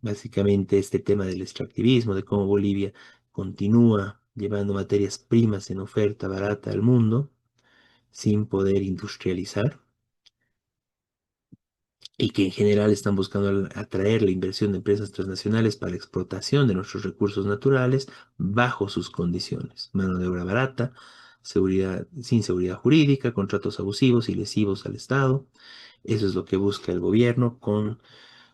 Básicamente este tema del extractivismo, de cómo Bolivia continúa llevando materias primas en oferta barata al mundo sin poder industrializar y que en general están buscando atraer la inversión de empresas transnacionales para la explotación de nuestros recursos naturales bajo sus condiciones. Mano de obra barata, seguridad, sin seguridad jurídica, contratos abusivos y lesivos al Estado. Eso es lo que busca el gobierno con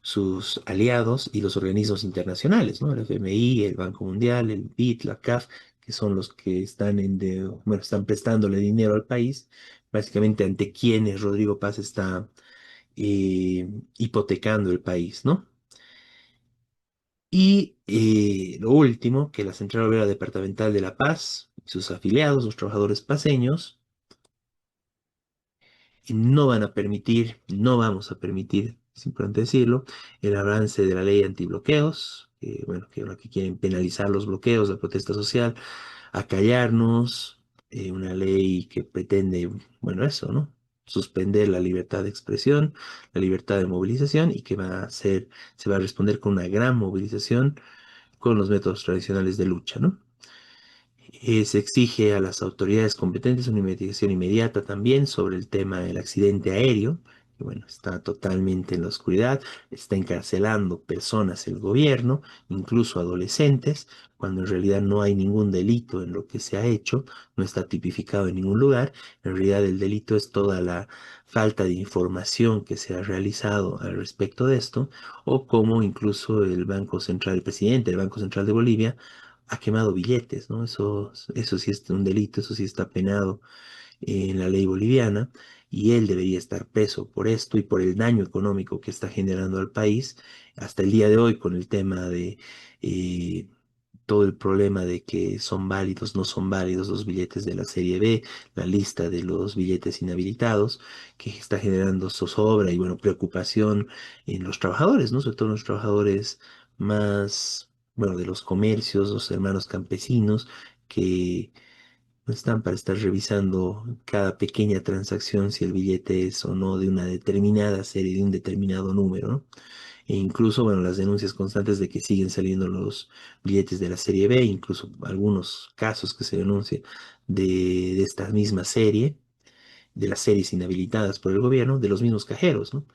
sus aliados y los organismos internacionales, ¿no? El FMI, el Banco Mundial, el BID, la CAF, que son los que están bueno, están prestándole dinero al país, básicamente ante quienes Rodrigo Paz está hipotecando el país, ¿no? Y lo último, que la Central Obrera Departamental de La Paz y sus afiliados, los trabajadores paceños, no van a permitir, no vamos a permitir, es importante decirlo, el avance de la ley antibloqueos, bueno, que ahora que quieren penalizar los bloqueos, la protesta social, acallarnos, una ley que pretende, bueno, eso, ¿no? Suspender la libertad de expresión, la libertad de movilización y que va a ser, se va a responder con una gran movilización con los métodos tradicionales de lucha, ¿no? Se exige a las autoridades competentes una investigación inmediata también sobre el tema del accidente aéreo, que bueno, está totalmente en la oscuridad, está encarcelando personas el gobierno, incluso adolescentes, cuando en realidad no hay ningún delito en lo que se ha hecho, no está tipificado en ningún lugar, en realidad el delito es toda la falta de información que se ha realizado al respecto de esto, o como incluso el Banco Central, el presidente del Banco Central de Bolivia, ha quemado billetes, ¿no? Eso sí es un delito, eso sí está penado en la ley boliviana y él debería estar preso por esto y por el daño económico que está generando al país hasta el día de hoy con el tema de eh, todo el problema de que son válidos, no son válidos los billetes de la serie B, la lista de los billetes inhabilitados, que está generando zozobra y bueno, preocupación en los trabajadores, ¿no? Sobre todo en los trabajadores más, bueno, de los comercios, los hermanos campesinos, que no están para estar revisando cada pequeña transacción si el billete es o no de una determinada serie, de un determinado número, ¿no? E incluso, bueno, las denuncias constantes de que siguen saliendo los billetes de la serie B, incluso algunos casos que se denuncian de esta misma serie, de las series inhabilitadas por el gobierno, de los mismos cajeros, ¿no?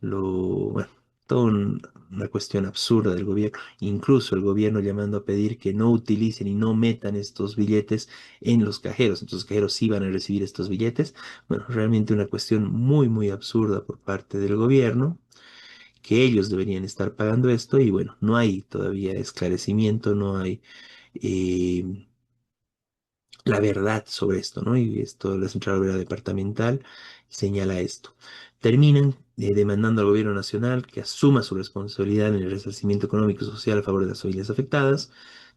Bueno, toda una cuestión absurda del gobierno, incluso el gobierno llamando a pedir que no utilicen y no metan estos billetes en los cajeros, entonces los cajeros sí van a recibir estos billetes, bueno, realmente una cuestión muy, muy absurda por parte del gobierno, que ellos deberían estar pagando esto y bueno, no hay todavía esclarecimiento, no hay eh, la verdad sobre esto, ¿no? Y esto, la Central Obrera Departamental señala esto. Terminan demandando al gobierno nacional que asuma su responsabilidad en el resarcimiento económico y social a favor de las familias afectadas,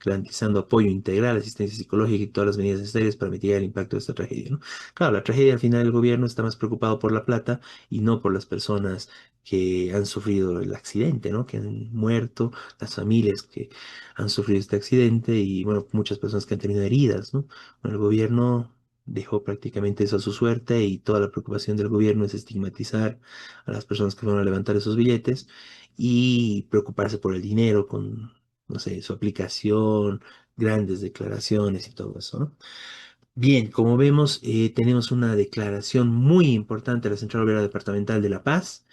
garantizando apoyo integral, asistencia psicológica y todas las medidas necesarias para mitigar el impacto de esta tragedia, ¿no? Claro, la tragedia al final el gobierno está más preocupado por la plata y no por las personas que han sufrido el accidente, ¿no? Que han muerto, las familias que han sufrido este accidente y, bueno, muchas personas que han tenido heridas, ¿no? El gobierno dejó prácticamente eso a su suerte y toda la preocupación del gobierno es estigmatizar a las personas que fueron a levantar esos billetes y preocuparse por el dinero con, no sé, su aplicación, grandes declaraciones y todo eso, ¿no? Bien, como vemos, tenemos una declaración muy importante de la Central Obrera Departamental de La Paz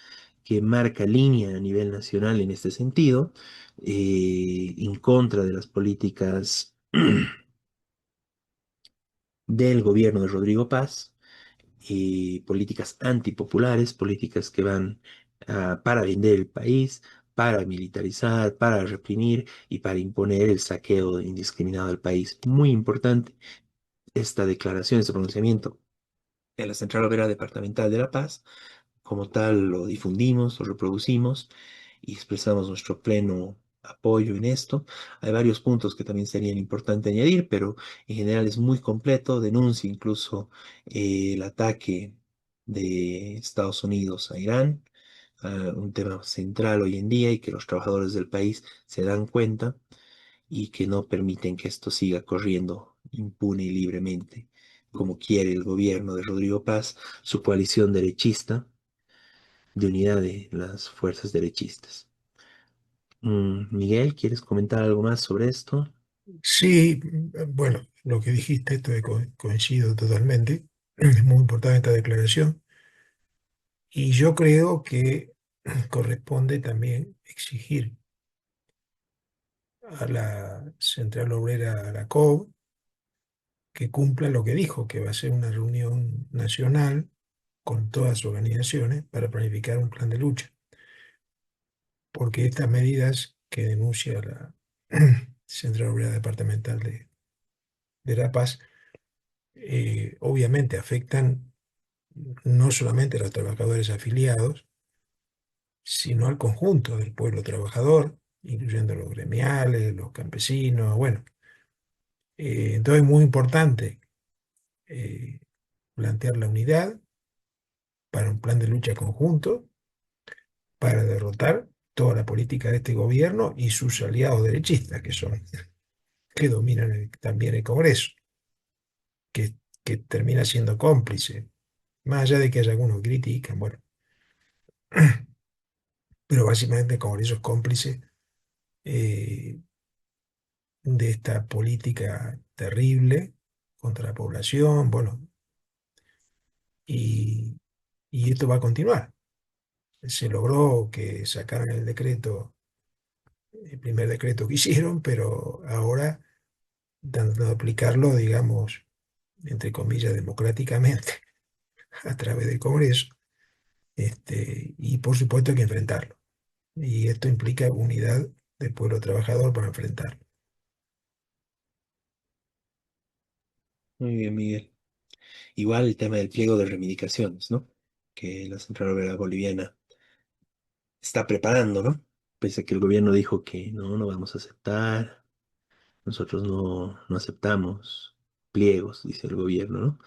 que marca línea a nivel nacional en este sentido, en contra de las políticas del gobierno de Rodrigo Paz, políticas antipopulares, políticas que van para vender el país, para militarizar, para reprimir y para imponer el saqueo indiscriminado del país. Muy importante esta declaración, este pronunciamiento de la Central Obrera Departamental de La Paz. Como tal, lo difundimos, lo reproducimos y expresamos nuestro pleno apoyo en esto. Hay varios puntos que también serían importantes añadir, pero en general es muy completo. Denuncia incluso el ataque de Estados Unidos a Irán, un tema central hoy en día y que los trabajadores del país se dan cuenta y que no permiten que esto siga corriendo impune y libremente, como quiere el gobierno de Rodrigo Paz, su coalición derechista de unidad de las fuerzas derechistas. Miguel, ¿quieres comentar algo más sobre esto? Sí, bueno, lo que dijiste, coincido totalmente. Es muy importante esta declaración. Y yo creo que corresponde también exigir a la Central Obrera, a la COB, que cumpla lo que dijo, que va a ser una reunión nacional con todas sus organizaciones para planificar un plan de lucha. Porque estas medidas que denuncia la Central Obrera Departamental de La Paz, obviamente afectan no solamente a los trabajadores afiliados, sino al conjunto del pueblo trabajador, incluyendo los gremiales, los campesinos, bueno. Entonces es muy importante eh, plantear la unidad para un plan de lucha conjunto para derrotar toda la política de este gobierno y sus aliados derechistas, que dominan también el Congreso, que termina siendo cómplice, más allá de que haya algunos que critican, bueno, pero básicamente el Congreso es cómplice eh, de esta política terrible contra la población, bueno, y, y esto va a continuar. Se logró que sacaran el decreto, el primer decreto que hicieron, pero ahora tratando de aplicarlo, digamos, entre comillas, democráticamente a través del Congreso, y por supuesto hay que enfrentarlo. Y esto implica unidad del pueblo trabajador para enfrentarlo. Muy bien, Miguel. Igual el tema del pliego de reivindicaciones, ¿no? Que la Central Obrera Boliviana está preparando, ¿no? Pese a que el gobierno dijo que no, no vamos a aceptar, nosotros no aceptamos pliegos, dice el gobierno, ¿no?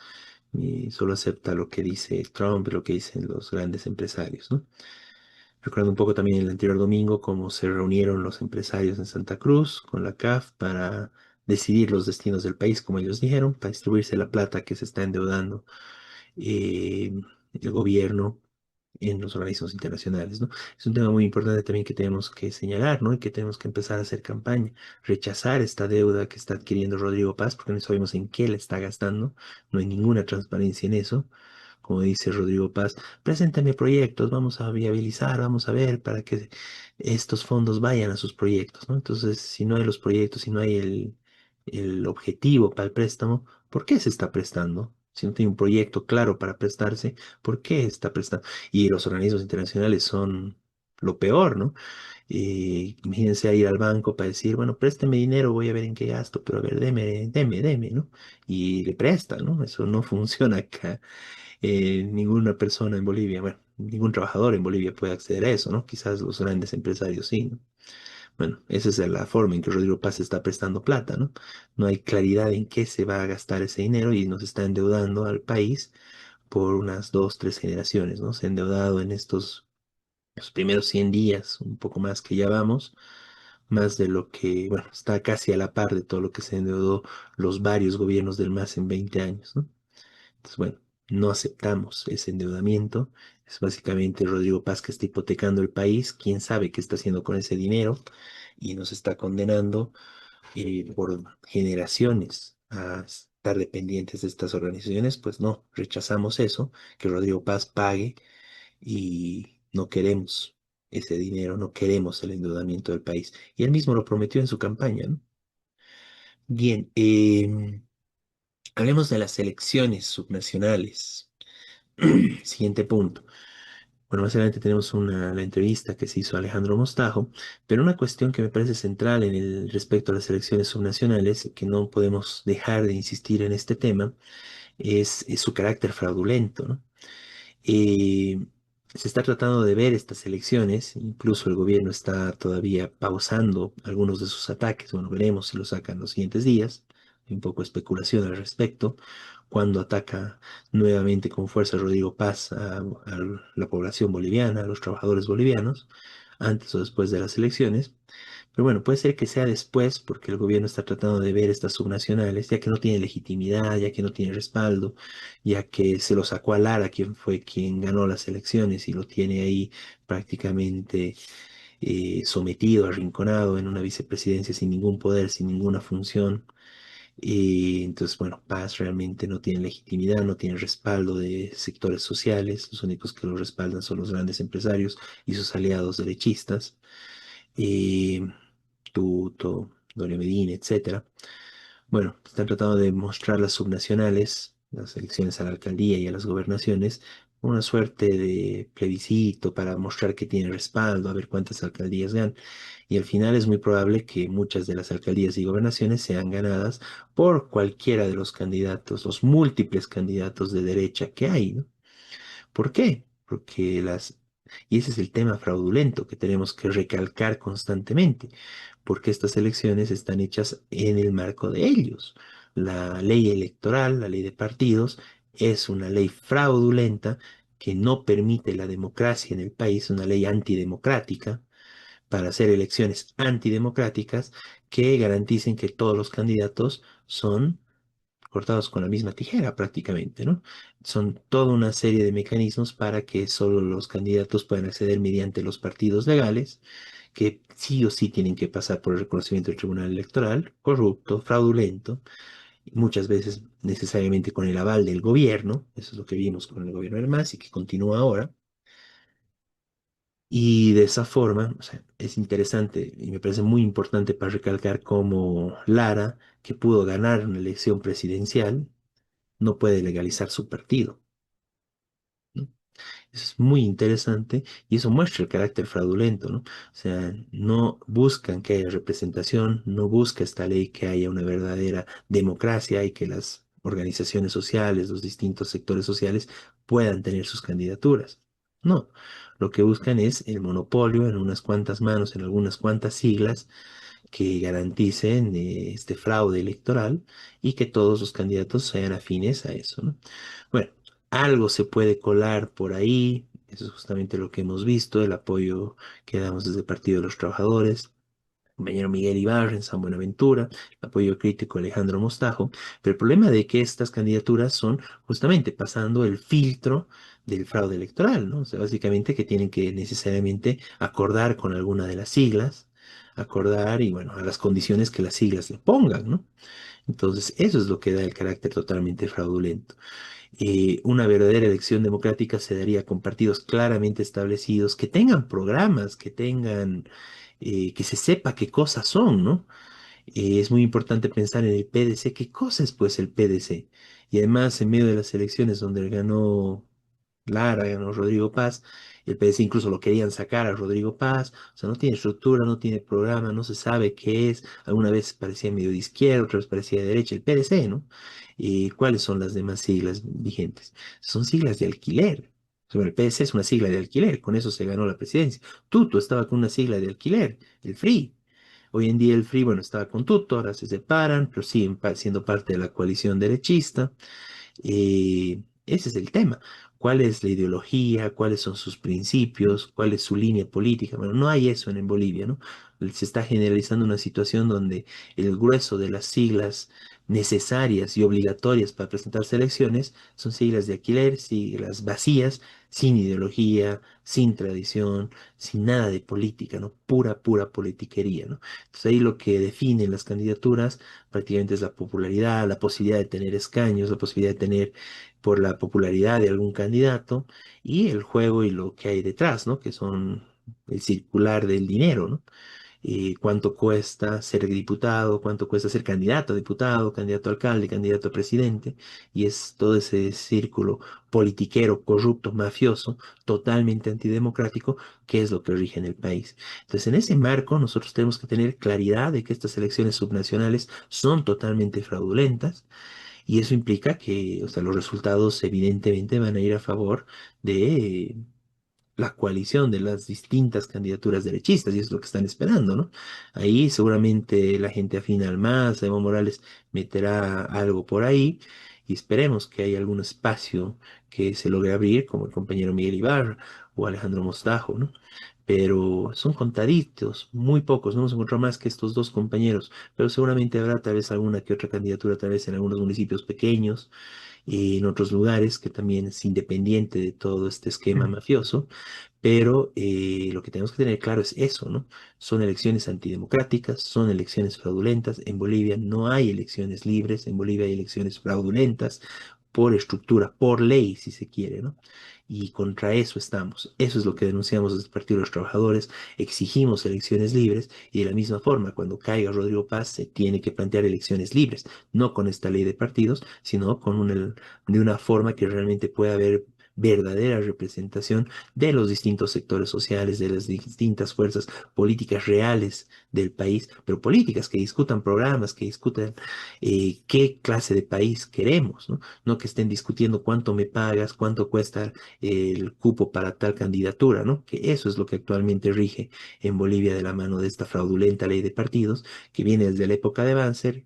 Y solo acepta lo que dice Trump, lo que dicen los grandes empresarios, ¿no? Recuerdo un poco también el anterior domingo cómo se reunieron los empresarios en Santa Cruz con la CAF para decidir los destinos del país, como ellos dijeron, para distribuirse la plata que se está endeudando eh, el gobierno en los organismos internacionales, ¿no? Es un tema muy importante también que tenemos que señalar, ¿no? Y que tenemos que empezar a hacer campaña, rechazar esta deuda que está adquiriendo Rodrigo Paz, porque no sabemos en qué la está gastando, no hay ninguna transparencia en eso. Como dice Rodrigo Paz, preséntame proyectos, vamos a viabilizar, vamos a ver para que estos fondos vayan a sus proyectos, ¿no? Entonces, si no hay los proyectos, si no hay el objetivo para el préstamo, ¿por qué se está prestando? Si no tiene un proyecto claro para prestarse, ¿por qué está prestando? Y los organismos internacionales son lo peor, ¿no? Imagínense a ir al banco para decir, bueno, présteme dinero, voy a ver en qué gasto, pero a ver, deme, ¿no? Y le prestan, ¿no? Eso no funciona acá. Ninguna persona en Bolivia, bueno, ningún trabajador en Bolivia puede acceder a eso, ¿no? Quizás los grandes empresarios sí, ¿no? Bueno, esa es la forma en que Rodrigo Paz está prestando plata, ¿no? No hay claridad en qué se va a gastar ese dinero y nos está endeudando al país por unas 2, 3 generaciones, ¿no? Se ha endeudado en estos los primeros 100 días, un poco más que ya vamos, más de lo que, bueno, está casi a la par de todo lo que se endeudó los varios gobiernos del MAS en 20 años, ¿no? Entonces, bueno, no aceptamos ese endeudamiento. Es básicamente Rodrigo Paz que está hipotecando el país. Quién sabe qué está haciendo con ese dinero y nos está condenando por generaciones a estar dependientes de estas organizaciones. Pues no, rechazamos eso, que Rodrigo Paz pague y no queremos ese dinero, no queremos el endeudamiento del país. Y él mismo lo prometió en su campaña, ¿no? Bien, hablemos de las elecciones subnacionales. Siguiente punto. Bueno, más adelante tenemos la entrevista que se hizo a Alejandro Mostajo, pero una cuestión que me parece central en el respecto a las elecciones subnacionales, que no podemos dejar de insistir en este tema, es su carácter fraudulento, ¿no? Eh, Se está tratando de ver estas elecciones, incluso el gobierno está todavía pausando algunos de sus ataques. Bueno, veremos si lo sacan los siguientes días. Hay un poco de especulación al respecto. Cuando ataca nuevamente con fuerza Rodrigo Paz a la población boliviana, a los trabajadores bolivianos, antes o después de las elecciones. Pero bueno, puede ser que sea después, porque el gobierno está tratando de ver estas subnacionales, ya que no tiene legitimidad, ya que no tiene respaldo, ya que se lo sacó a Lara, quien fue quien ganó las elecciones y lo tiene ahí prácticamente sometido, arrinconado en una vicepresidencia sin ningún poder, sin ninguna función. Y entonces, bueno, Paz realmente no tiene legitimidad, no tiene respaldo de sectores sociales, los únicos que lo respaldan son los grandes empresarios y sus aliados derechistas. eh, Tuto, Doria Medina, etcétera. Bueno, están tratando de mostrar las subnacionales, las elecciones a la alcaldía y a las gobernaciones, una suerte de plebiscito para mostrar que tiene respaldo, a ver cuántas alcaldías ganan. Y al final es muy probable que muchas de las alcaldías y gobernaciones sean ganadas por cualquiera de los candidatos, los múltiples candidatos de derecha que hay, ¿no? ¿Por qué? Y ese es el tema fraudulento que tenemos que recalcar constantemente, porque estas elecciones están hechas en el marco de ellos. La ley electoral, la ley de partidos, es una ley fraudulenta que no permite la democracia en el país, una ley antidemocrática para hacer elecciones antidemocráticas que garanticen que todos los candidatos son cortados con la misma tijera prácticamente, ¿no? Son toda una serie de mecanismos para que solo los candidatos puedan acceder mediante los partidos legales, que sí o sí tienen que pasar por el reconocimiento del Tribunal Electoral, corrupto, fraudulento, y muchas veces necesariamente con el aval del gobierno. Eso es lo que vimos con el gobierno del MAS y que continúa ahora. Y de esa forma, o sea, es interesante y me parece muy importante para recalcar cómo Lara, que pudo ganar una elección presidencial, no puede legalizar su partido, ¿no? Eso es muy interesante y eso muestra el carácter fraudulento, ¿no? O sea, no buscan que haya representación, no busca esta ley que haya una verdadera democracia y que las organizaciones sociales, los distintos sectores sociales puedan tener sus candidaturas. No, lo que buscan es el monopolio en unas cuantas manos, en algunas cuantas siglas que garanticen este fraude electoral y que todos los candidatos sean afines a eso, ¿no? Bueno, algo se puede colar por ahí, eso es justamente lo que hemos visto, el apoyo que damos desde el Partido de los Trabajadores, compañero Miguel Ibarra en San Buenaventura, el apoyo crítico de Alejandro Mostajo, pero el problema de que estas candidaturas son justamente pasando el filtro del fraude electoral, ¿no? O sea, básicamente que tienen que necesariamente acordar con alguna de las siglas, acordar y bueno, a las condiciones que las siglas le pongan, ¿no? Entonces, eso es lo que da el carácter totalmente fraudulento. Una verdadera elección democrática se daría con partidos claramente establecidos, que tengan programas, que tengan, que se sepa qué cosas son, ¿no? Es muy importante pensar en el PDC, qué cosa es pues el PDC. Y además, en medio de las elecciones donde ganó Lara, ganó Rodrigo Paz, el PDC incluso lo querían sacar a Rodrigo Paz, o sea, no tiene estructura, no tiene programa, no se sabe qué es, alguna vez parecía medio de izquierda, otra vez parecía de derecha, el PDC, ¿no? ¿Y cuáles son las demás siglas vigentes? Son siglas de alquiler. Sobre el PDC es una sigla de alquiler, con eso se ganó la presidencia. Tuto estaba con una sigla de alquiler, el FRI. Hoy en día el FRI, bueno, estaba con Tuto, ahora se separan, pero siguen siendo parte de la coalición derechista. Ese es el tema. ¿Cuál es la ideología? ¿Cuáles son sus principios? ¿Cuál es su línea política? Bueno, no hay eso en Bolivia, ¿no? Se está generalizando una situación donde el grueso de las siglas necesarias y obligatorias para presentarse a elecciones son siglas de alquiler, siglas vacías, sin ideología, sin tradición, sin nada de política, ¿no? Pura, pura politiquería, ¿no? Entonces ahí lo que definen las candidaturas prácticamente es la popularidad, la posibilidad de tener escaños, la posibilidad de tener por la popularidad de algún candidato y el juego y lo que hay detrás, ¿no? Que son el circular del dinero, ¿no? Cuánto cuesta ser diputado, cuánto cuesta ser candidato a diputado, candidato a alcalde, candidato a presidente, y es todo ese círculo politiquero, corrupto, mafioso, totalmente antidemocrático, que es lo que rige en el país. Entonces, en ese marco, nosotros tenemos que tener claridad de que estas elecciones subnacionales son totalmente fraudulentas, y eso implica que, o sea, los resultados evidentemente van a ir a favor de la coalición de las distintas candidaturas derechistas, y es lo que están esperando, ¿no? Ahí seguramente la gente afina al MAS, Evo Morales meterá algo por ahí, y esperemos que haya algún espacio que se logre abrir, como el compañero Miguel Ibarra o Alejandro Mostajo, ¿no? Pero son contaditos, muy pocos, no hemos encontrado más que estos dos compañeros, pero seguramente habrá tal vez alguna que otra candidatura, tal vez en algunos municipios pequeños y en otros lugares que también es independiente de todo este esquema mafioso, pero lo que tenemos que tener claro es eso, ¿no? Son elecciones antidemocráticas, son elecciones fraudulentas. En Bolivia no hay elecciones libres, en Bolivia hay elecciones fraudulentas por estructura, por ley, si se quiere, ¿no? Y contra eso estamos. Eso es lo que denunciamos desde el Partido de los Trabajadores. Exigimos elecciones libres y de la misma forma, cuando caiga Rodrigo Paz, se tiene que plantear elecciones libres, no con esta ley de partidos, sino con de una forma que realmente pueda haber verdadera representación de los distintos sectores sociales, de las distintas fuerzas políticas reales del país, pero políticas que discutan programas, que discutan qué clase de país queremos, ¿no? No que estén discutiendo cuánto me pagas, cuánto cuesta el cupo para tal candidatura, ¿no? Que eso es lo que actualmente rige en Bolivia de la mano de esta fraudulenta ley de partidos que viene desde la época de Banzer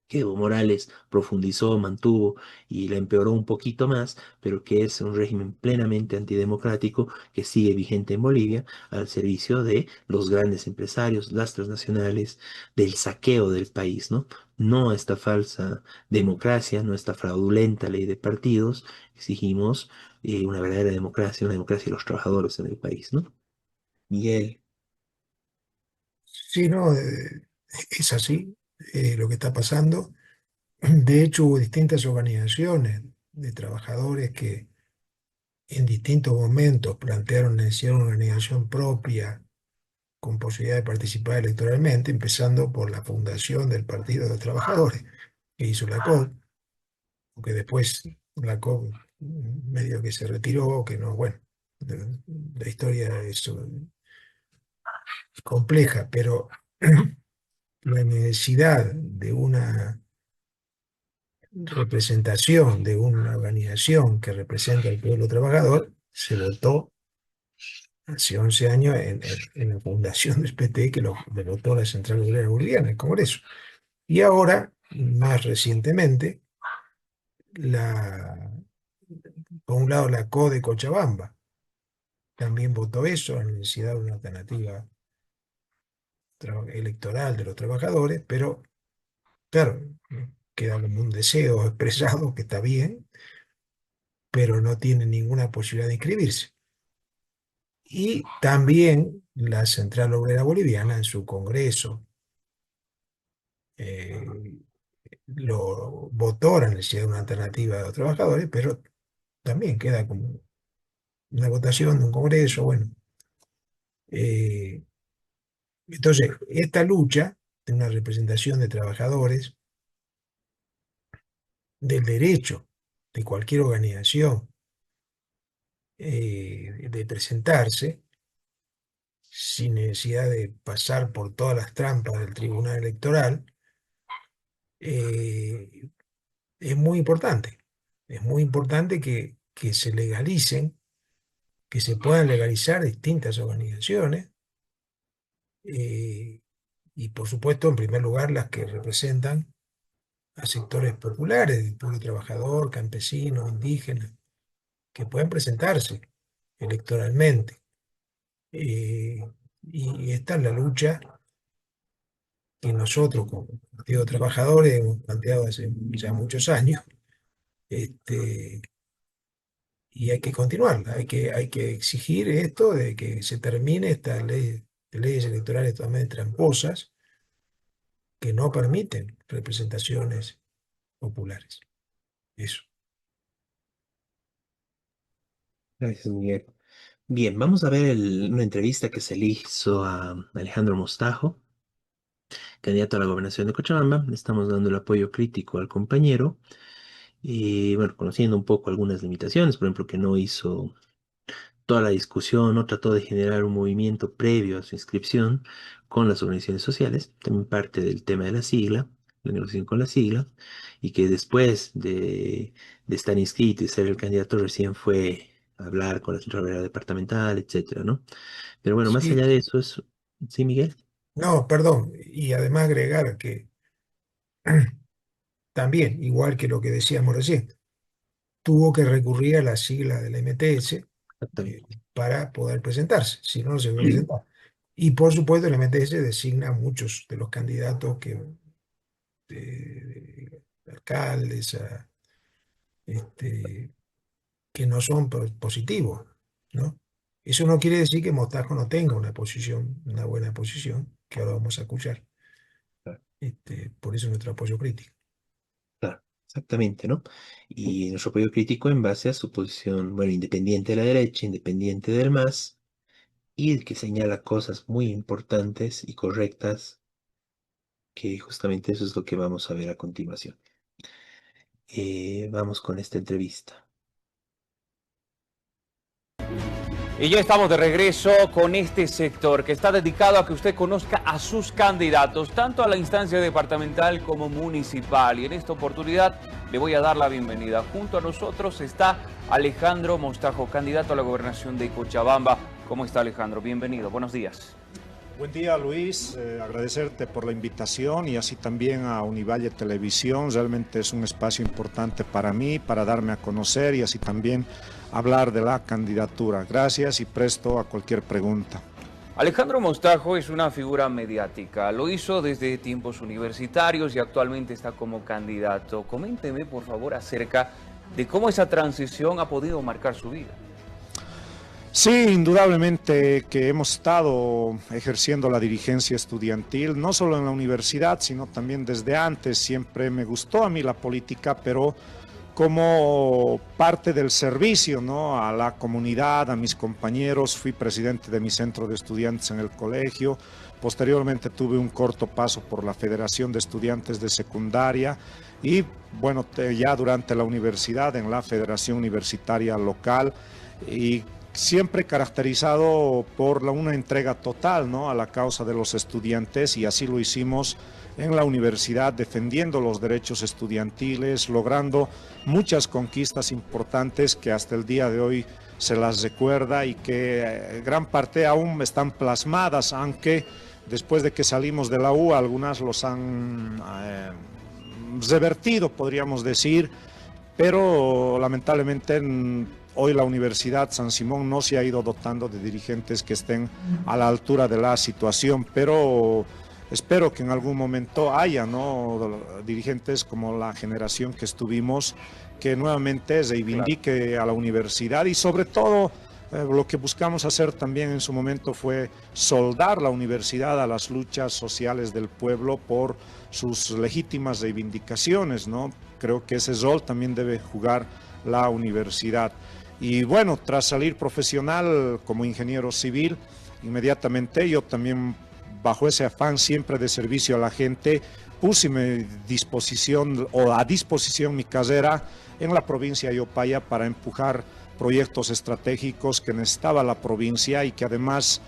que Evo Morales profundizó, mantuvo y la empeoró un poquito más, pero que es un régimen plenamente antidemocrático que sigue vigente en Bolivia al servicio de los grandes empresarios, las transnacionales, del saqueo del país, ¿no? No a esta falsa democracia, no a esta fraudulenta ley de partidos, exigimos una verdadera democracia, una democracia de los trabajadores en el país, ¿no? Miguel. Sí, no, es así lo que está pasando. De hecho, hubo distintas organizaciones de trabajadores que en distintos momentos plantearon la necesidad de una organización propia con posibilidad de participar electoralmente, empezando por la fundación del Partido de los Trabajadores que hizo la COD, porque después la COD medio que se retiró, que no, bueno, la historia es compleja, pero la necesidad de una representación de una organización que representa al pueblo trabajador se votó hace 11 años en la fundación del PT que lo votó la Central Obrera Boliviana, el Congreso. Y ahora, más recientemente, por un lado la CODE de Cochabamba también votó eso, la necesidad de una alternativa electoral de los trabajadores, pero claro, queda como un deseo expresado que está bien, pero no tiene ninguna posibilidad de inscribirse. Y también la Central Obrera Boliviana en su congreso lo votó la necesidad de una alternativa de los trabajadores, pero también queda como una votación de un congreso, bueno. Entonces, esta lucha de una representación de trabajadores del derecho de cualquier organización de presentarse sin necesidad de pasar por todas las trampas del Tribunal Electoral, es muy importante. Es muy importante que se legalicen, que se puedan legalizar distintas organizaciones, y por supuesto, en primer lugar, las que representan a sectores populares, del pueblo trabajador, campesino, indígena, que puedan presentarse electoralmente. Y esta es la lucha que nosotros, como Partido de Trabajadores, hemos planteado hace ya muchos años, y hay que continuarla, hay que exigir esto de que se termine esta ley de leyes electorales totalmente tramposas que no permiten representaciones populares. Eso. Gracias, Miguel. Bien, vamos a ver una entrevista que se le hizo a Alejandro Mostajo, candidato a la gobernación de Cochabamba. Le estamos dando el apoyo crítico al compañero y, bueno, conociendo un poco algunas limitaciones, por ejemplo, que no hizo toda la discusión, no trató de generar un movimiento previo a su inscripción con las organizaciones sociales, también parte del tema de la sigla, la negociación con la sigla, y que después de estar inscrito y ser el candidato recién fue a hablar con la Central Obrera Departamental, etcétera, ¿no? Pero bueno, más Sí, allá de eso, ¿sí, Miguel? no, perdón, y además agregar que también, igual que lo que decíamos recién, tuvo que recurrir a la sigla del MTS Exactamente. para poder presentarse, si no, no se puede presentar. Y por supuesto, el MTS designa a muchos de los candidatos de alcaldes, que no son positivos, ¿no? Eso no quiere decir que Mostajo no tenga una posición, una buena posición, que ahora vamos a escuchar. Claro, Por eso nuestro apoyo crítico. claro, exactamente, ¿no? Y nuestro apoyo crítico en base a su posición, bueno, independiente de la derecha, independiente del MAS, y que señala cosas muy importantes y correctas, que justamente eso es lo que vamos a ver a continuación. Vamos con esta entrevista. Y ya estamos de regreso con este sector que está dedicado a que usted conozca a sus candidatos, tanto a la instancia departamental como municipal. Y en esta oportunidad le voy a dar la bienvenida. Junto a nosotros está Alejandro Mostajo, candidato a la gobernación de Cochabamba. ¿Cómo está, Alejandro? Bienvenido, buenos días. Buen día, Luis. Agradecerte por la invitación y así también a Univalle Televisión. Realmente es un espacio importante para mí, para darme a conocer y así también hablar de la candidatura. Gracias y presto a cualquier pregunta. Alejandro Mostajo es una figura mediática. Lo hizo desde tiempos universitarios y actualmente está como candidato. Coménteme, por favor, acerca de cómo esa transición ha podido marcar su vida. Sí, indudablemente que hemos estado ejerciendo la dirigencia estudiantil, no solo en la universidad, sino también desde antes. Siempre me gustó a mí la política, pero como parte del servicio, ¿no?, a la comunidad, a mis compañeros. Fui presidente de mi centro de estudiantes en el colegio. Posteriormente tuve un corto paso por la Federación de Estudiantes de Secundaria y, bueno, ya durante la universidad en la Federación Universitaria Local, y siempre caracterizado por una entrega total, ¿no?, a la causa de los estudiantes, y así lo hicimos en la universidad, defendiendo los derechos estudiantiles, logrando muchas conquistas importantes que hasta el día de hoy se las recuerda y que gran parte aún están plasmadas, aunque después de que salimos de la U, algunas los han revertido, podríamos decir, pero lamentablemente hoy la Universidad San Simón no se ha ido dotando de dirigentes que estén a la altura de la situación, pero espero que en algún momento haya, ¿no?, dirigentes como la generación que estuvimos, que nuevamente reivindique a la universidad y sobre todo lo que buscamos hacer también en su momento fue soldar la universidad a las luchas sociales del pueblo por sus legítimas reivindicaciones, ¿no? Creo que ese rol también debe jugar la universidad. Y bueno, tras salir profesional como ingeniero civil, inmediatamente yo también, bajo ese afán siempre de servicio a la gente, puse a disposición mi carrera en la provincia de Yopaya para empujar proyectos estratégicos que necesitaba la provincia y que además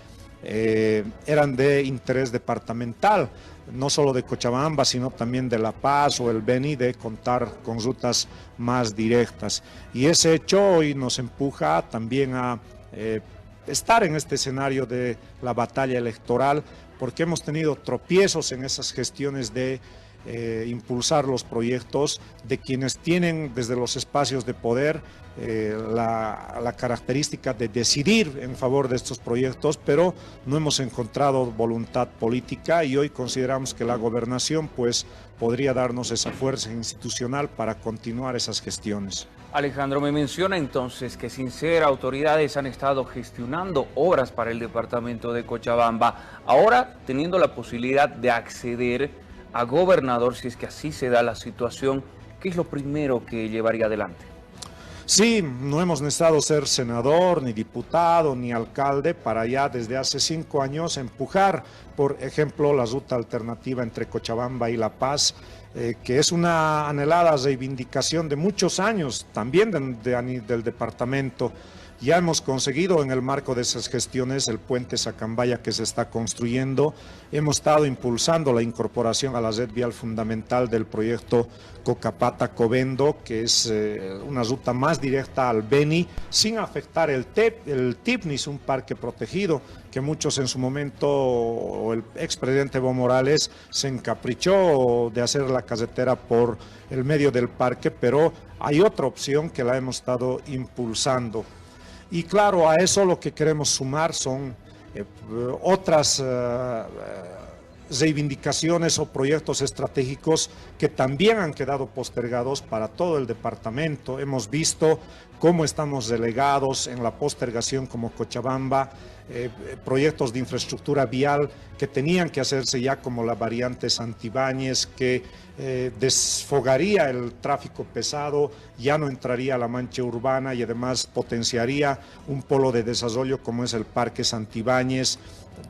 eran de interés departamental, no solo de Cochabamba, sino también de La Paz o el Beni, de contar con rutas más directas. Y ese hecho hoy nos empuja también a estar en este escenario de la batalla electoral, porque hemos tenido tropiezos en esas gestiones de impulsar los proyectos de quienes tienen desde los espacios de poder la característica de decidir en favor de estos proyectos, pero no hemos encontrado voluntad política y hoy consideramos que la gobernación pues podría darnos esa fuerza institucional para continuar esas gestiones. Alejandro, me menciona entonces que sin ser autoridades han estado gestionando obras para el departamento de Cochabamba. Ahora, teniendo la posibilidad de acceder a gobernador, si es que así se da la situación, ¿qué es lo primero que llevaría adelante? Sí, no hemos necesitado ser senador, ni diputado, ni alcalde para ya desde hace 5 años empujar, por ejemplo, la ruta alternativa entre Cochabamba y La Paz, que es una anhelada reivindicación de muchos años, también del departamento. Ya hemos conseguido en el marco de esas gestiones el puente Sacambaya que se está construyendo. Hemos estado impulsando la incorporación a la red vial fundamental del proyecto Cocapata-Covendo, que es una ruta más directa al Beni, sin afectar el TIPNIS, un parque protegido, que muchos en su momento, o el expresidente Evo Morales, se encaprichó de hacer la carretera por el medio del parque, pero hay otra opción que la hemos estado impulsando. Y claro, a eso lo que queremos sumar son otras reivindicaciones o proyectos estratégicos que también han quedado postergados para todo el departamento. Hemos visto cómo estamos relegados en la postergación como Cochabamba, proyectos de infraestructura vial que tenían que hacerse ya, como la variante Santibáñez, que desfogaría el tráfico pesado, ya no entraría a la mancha urbana y además potenciaría un polo de desarrollo como es el Parque Santibáñez,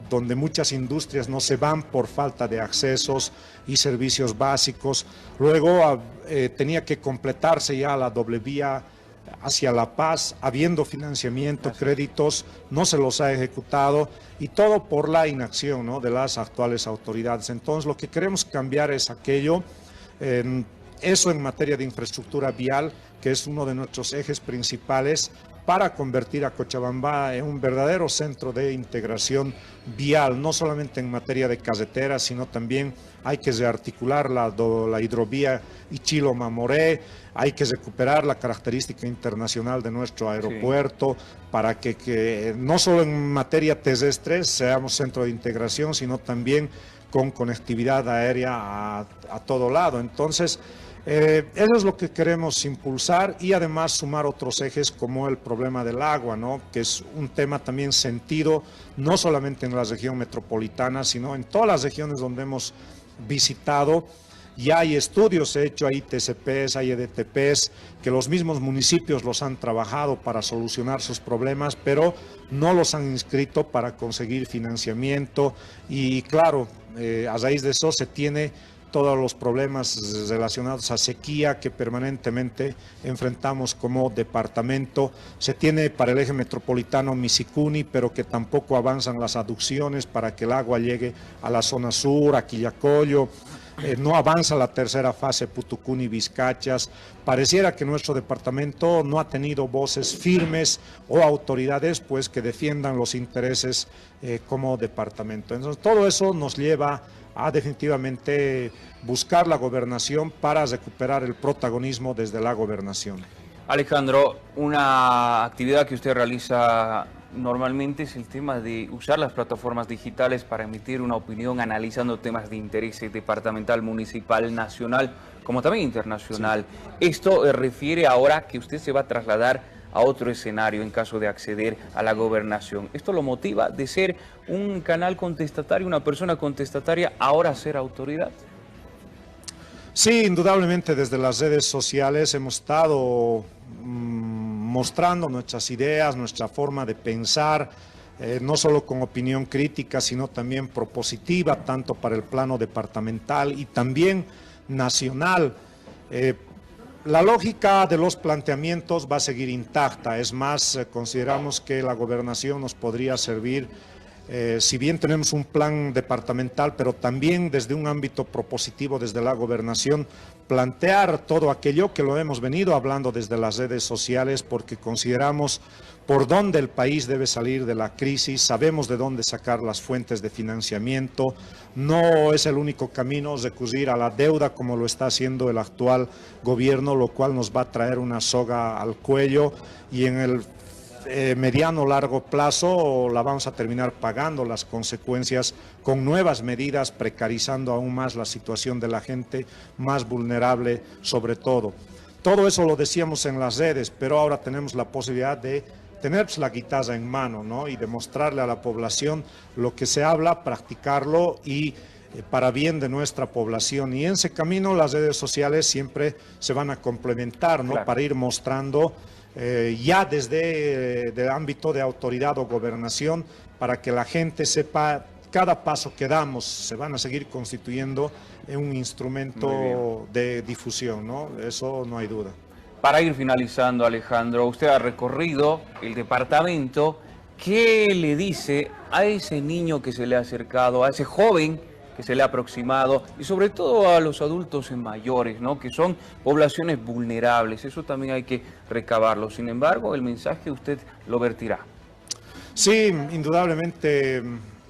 donde muchas industrias no se van por falta de accesos y servicios básicos. Luego tenía que completarse ya la doble vía hacia La Paz, habiendo financiamiento, créditos, no se los ha ejecutado y todo por la inacción, ¿no?, de las actuales autoridades. Entonces lo que queremos cambiar es aquello, eso en materia de infraestructura vial, que es uno de nuestros ejes principales, para convertir a Cochabamba en un verdadero centro de integración vial, no solamente en materia de carreteras, sino también hay que rearticular la hidrovía Ichilo-Mamoré, hay que recuperar la característica internacional de nuestro aeropuerto para que no solo en materia terrestre seamos centro de integración, sino también con conectividad aérea a todo lado. Entonces, eso es lo que queremos impulsar y además sumar otros ejes como el problema del agua, ¿no? Que es un tema también sentido no solamente en la región metropolitana, sino en todas las regiones donde hemos visitado. Ya hay estudios hechos, hay TCPs, hay EDTPs, que los mismos municipios los han trabajado para solucionar sus problemas, pero no los han inscrito para conseguir financiamiento y claro, a raíz de eso se tiene todos los problemas relacionados a sequía que permanentemente enfrentamos como departamento. Se tiene para el eje metropolitano Misicuni, pero que tampoco avanzan las aducciones para que el agua llegue a la zona sur, a Quillacollo. No avanza la tercera fase Putucuni, Vizcachas. Pareciera que nuestro departamento no ha tenido voces firmes o autoridades pues que defiendan los intereses como departamento. Entonces todo eso nos lleva a definitivamente buscar la gobernación para recuperar el protagonismo desde la gobernación. Alejandro, una actividad que usted realiza normalmente es el tema de usar las plataformas digitales para emitir una opinión analizando temas de interés departamental, municipal, nacional, como también internacional. Sí. Esto refiere ahora que usted se va a trasladar a otro escenario en caso de acceder a la gobernación. ¿Esto lo motiva de ser un canal contestatario, una persona contestataria, ahora a ser autoridad? Sí, indudablemente desde las redes sociales hemos estado mostrando nuestras ideas, nuestra forma de pensar, no solo con opinión crítica, sino también propositiva, tanto para el plano departamental y también nacional. La lógica de los planteamientos va a seguir intacta, es más, consideramos que la gobernación nos podría servir, si bien tenemos un plan departamental, pero también desde un ámbito propositivo, desde la gobernación, plantear todo aquello que lo hemos venido hablando desde las redes sociales, porque consideramos por dónde el país debe salir de la crisis, sabemos de dónde sacar las fuentes de financiamiento, no es el único camino recurrir a la deuda como lo está haciendo el actual gobierno, lo cual nos va a traer una soga al cuello y en el mediano largo plazo la vamos a terminar pagando las consecuencias con nuevas medidas, precarizando aún más la situación de la gente más vulnerable sobre todo. Todo eso lo decíamos en las redes, pero ahora tenemos la posibilidad de tener la guitarra en mano, ¿no? Y demostrarle a la población lo que se habla, practicarlo y para bien de nuestra población. Y en ese camino las redes sociales siempre se van a complementar, ¿no? Claro. Para ir mostrando ya desde el ámbito de autoridad o gobernación, para que la gente sepa cada paso que damos, se van a seguir constituyendo en un instrumento de difusión, ¿no? Eso no hay duda. Para ir finalizando, Alejandro, usted ha recorrido el departamento. ¿Qué le dice a ese niño que se le ha acercado, a ese joven que se le ha aproximado y sobre todo a los adultos mayores, ¿no? Que son poblaciones vulnerables? Eso también hay que recabarlo. Sin embargo, el mensaje usted lo vertirá. Sí, indudablemente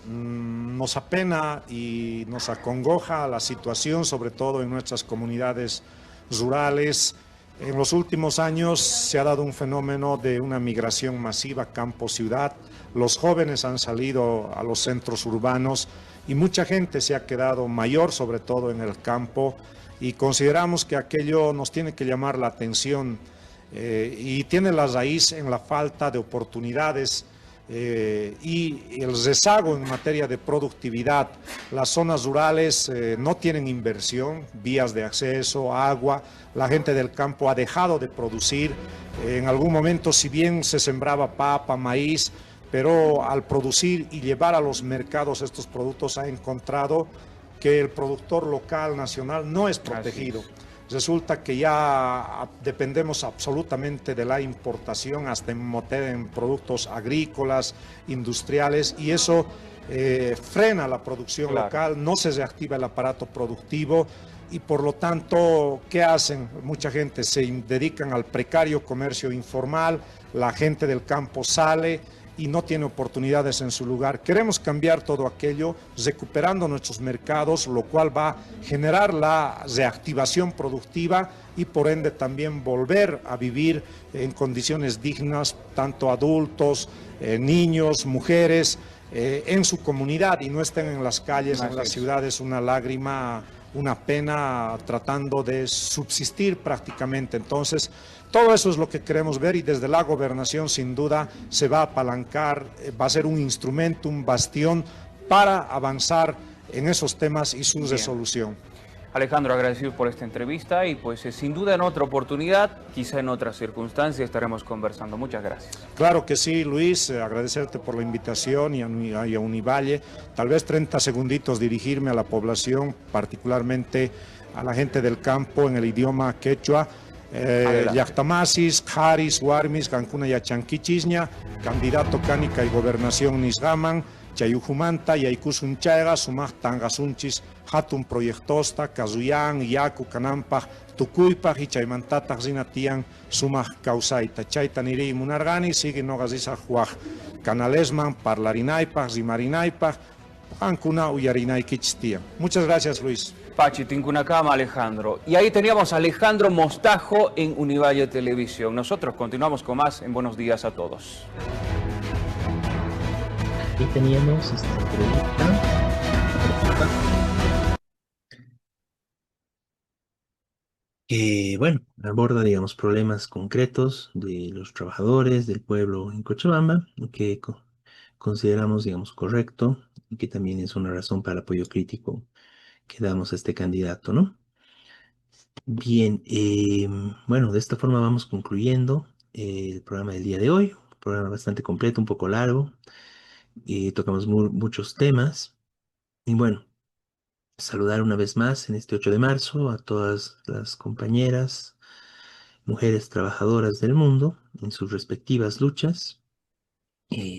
nos apena y nos acongoja la situación, sobre todo en nuestras comunidades rurales. En los últimos años se ha dado un fenómeno de una migración masiva campo-ciudad. Los jóvenes han salido a los centros urbanos y mucha gente se ha quedado mayor, sobre todo en el campo, y consideramos que aquello nos tiene que llamar la atención y tiene la raíz en la falta de oportunidades y el rezago en materia de productividad. Las zonas rurales no tienen inversión, vías de acceso, agua. La gente del campo ha dejado de producir. En algún momento, si bien se sembraba papa, maíz, pero al producir y llevar a los mercados estos productos ha encontrado que el productor local, nacional, no es protegido. Resulta que ya dependemos absolutamente de la importación, hasta en productos agrícolas, industriales, y eso frena la producción local, no se reactiva el aparato productivo y por lo tanto, ¿qué hacen? Mucha gente se dedican al precario comercio informal, la gente del campo sale y no tiene oportunidades en su lugar. Queremos cambiar todo aquello, recuperando nuestros mercados, lo cual va a generar la reactivación productiva y por ende también volver a vivir en condiciones dignas, tanto adultos, niños, mujeres, en su comunidad y no estén en las calles, en las ciudades, una lágrima, una pena, tratando de subsistir prácticamente. Entonces, todo eso es lo que queremos ver y desde la gobernación sin duda se va a apalancar, va a ser un instrumento, un bastión para avanzar en esos temas y su resolución. Alejandro, agradecido por esta entrevista y pues sin duda en otra oportunidad, quizá en otras circunstancias estaremos conversando. Muchas gracias. Claro que sí, Luis, agradecerte por la invitación y a Univalle. Tal vez 30 segunditos dirigirme a la población, particularmente a la gente del campo en el idioma quechua. Yactamasis, Haris, Warmis, Cancuna y Achanquichisña, candidato Cánica y Gobernación Nisgaman, Chayujumanta, Yaikusun Chaiga, Sumaj Tangasunchis, Hatun Proyectosta, Kazuyan, Yaku, Kanampaj, Tukuypaj y Chaymantatag Zinatian, Sumaj Kausaita, Chaitaniri Munargani, Sigue Nogazisa Juaj, Canalesman, Parlarinaypaj, Zimarinaypaj, Cancuna, Uyarinayquichtia. Muchas gracias, Luis. Pachi, Tincunacama, Alejandro. Y ahí teníamos a Alejandro Mostajo en Univalle Televisión. Nosotros continuamos con más en Buenos Días a Todos. Aquí teníamos esta entrevista. Que, bueno, aborda, digamos, problemas concretos de los trabajadores, del pueblo en Cochabamba, que consideramos, digamos, correcto y que también es una razón para el apoyo crítico que damos a este candidato, ¿no? Bien, bueno, de esta forma vamos concluyendo el programa del día de hoy, un programa bastante completo, un poco largo, tocamos muchos temas, y bueno, saludar una vez más en este 8 de marzo a todas las compañeras, mujeres trabajadoras del mundo en sus respectivas luchas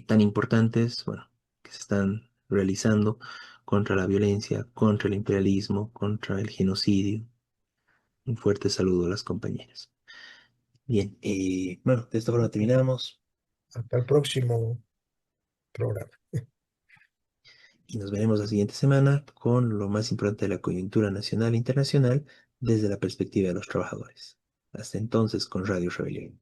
tan importantes, bueno, que se están realizando contra la violencia, contra el imperialismo, contra el genocidio. Un fuerte saludo a las compañeras. Bien, bueno, de esta forma terminamos. Hasta el próximo programa. Y nos veremos la siguiente semana con lo más importante de la coyuntura nacional e internacional desde la perspectiva de los trabajadores. Hasta entonces con Radio Rebelión.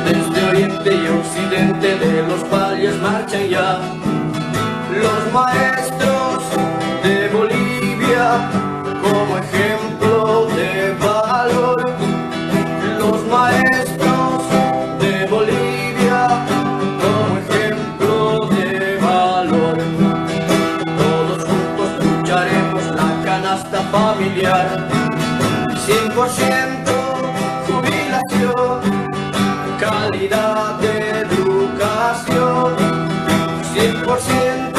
Desde oriente y occidente de los valles marchan ya los maestros de Bolivia como ejemplo de valor. Los maestros de Bolivia como ejemplo de valor. Todos juntos lucharemos la canasta familiar. 100% jubilación, calidad de educación, 100%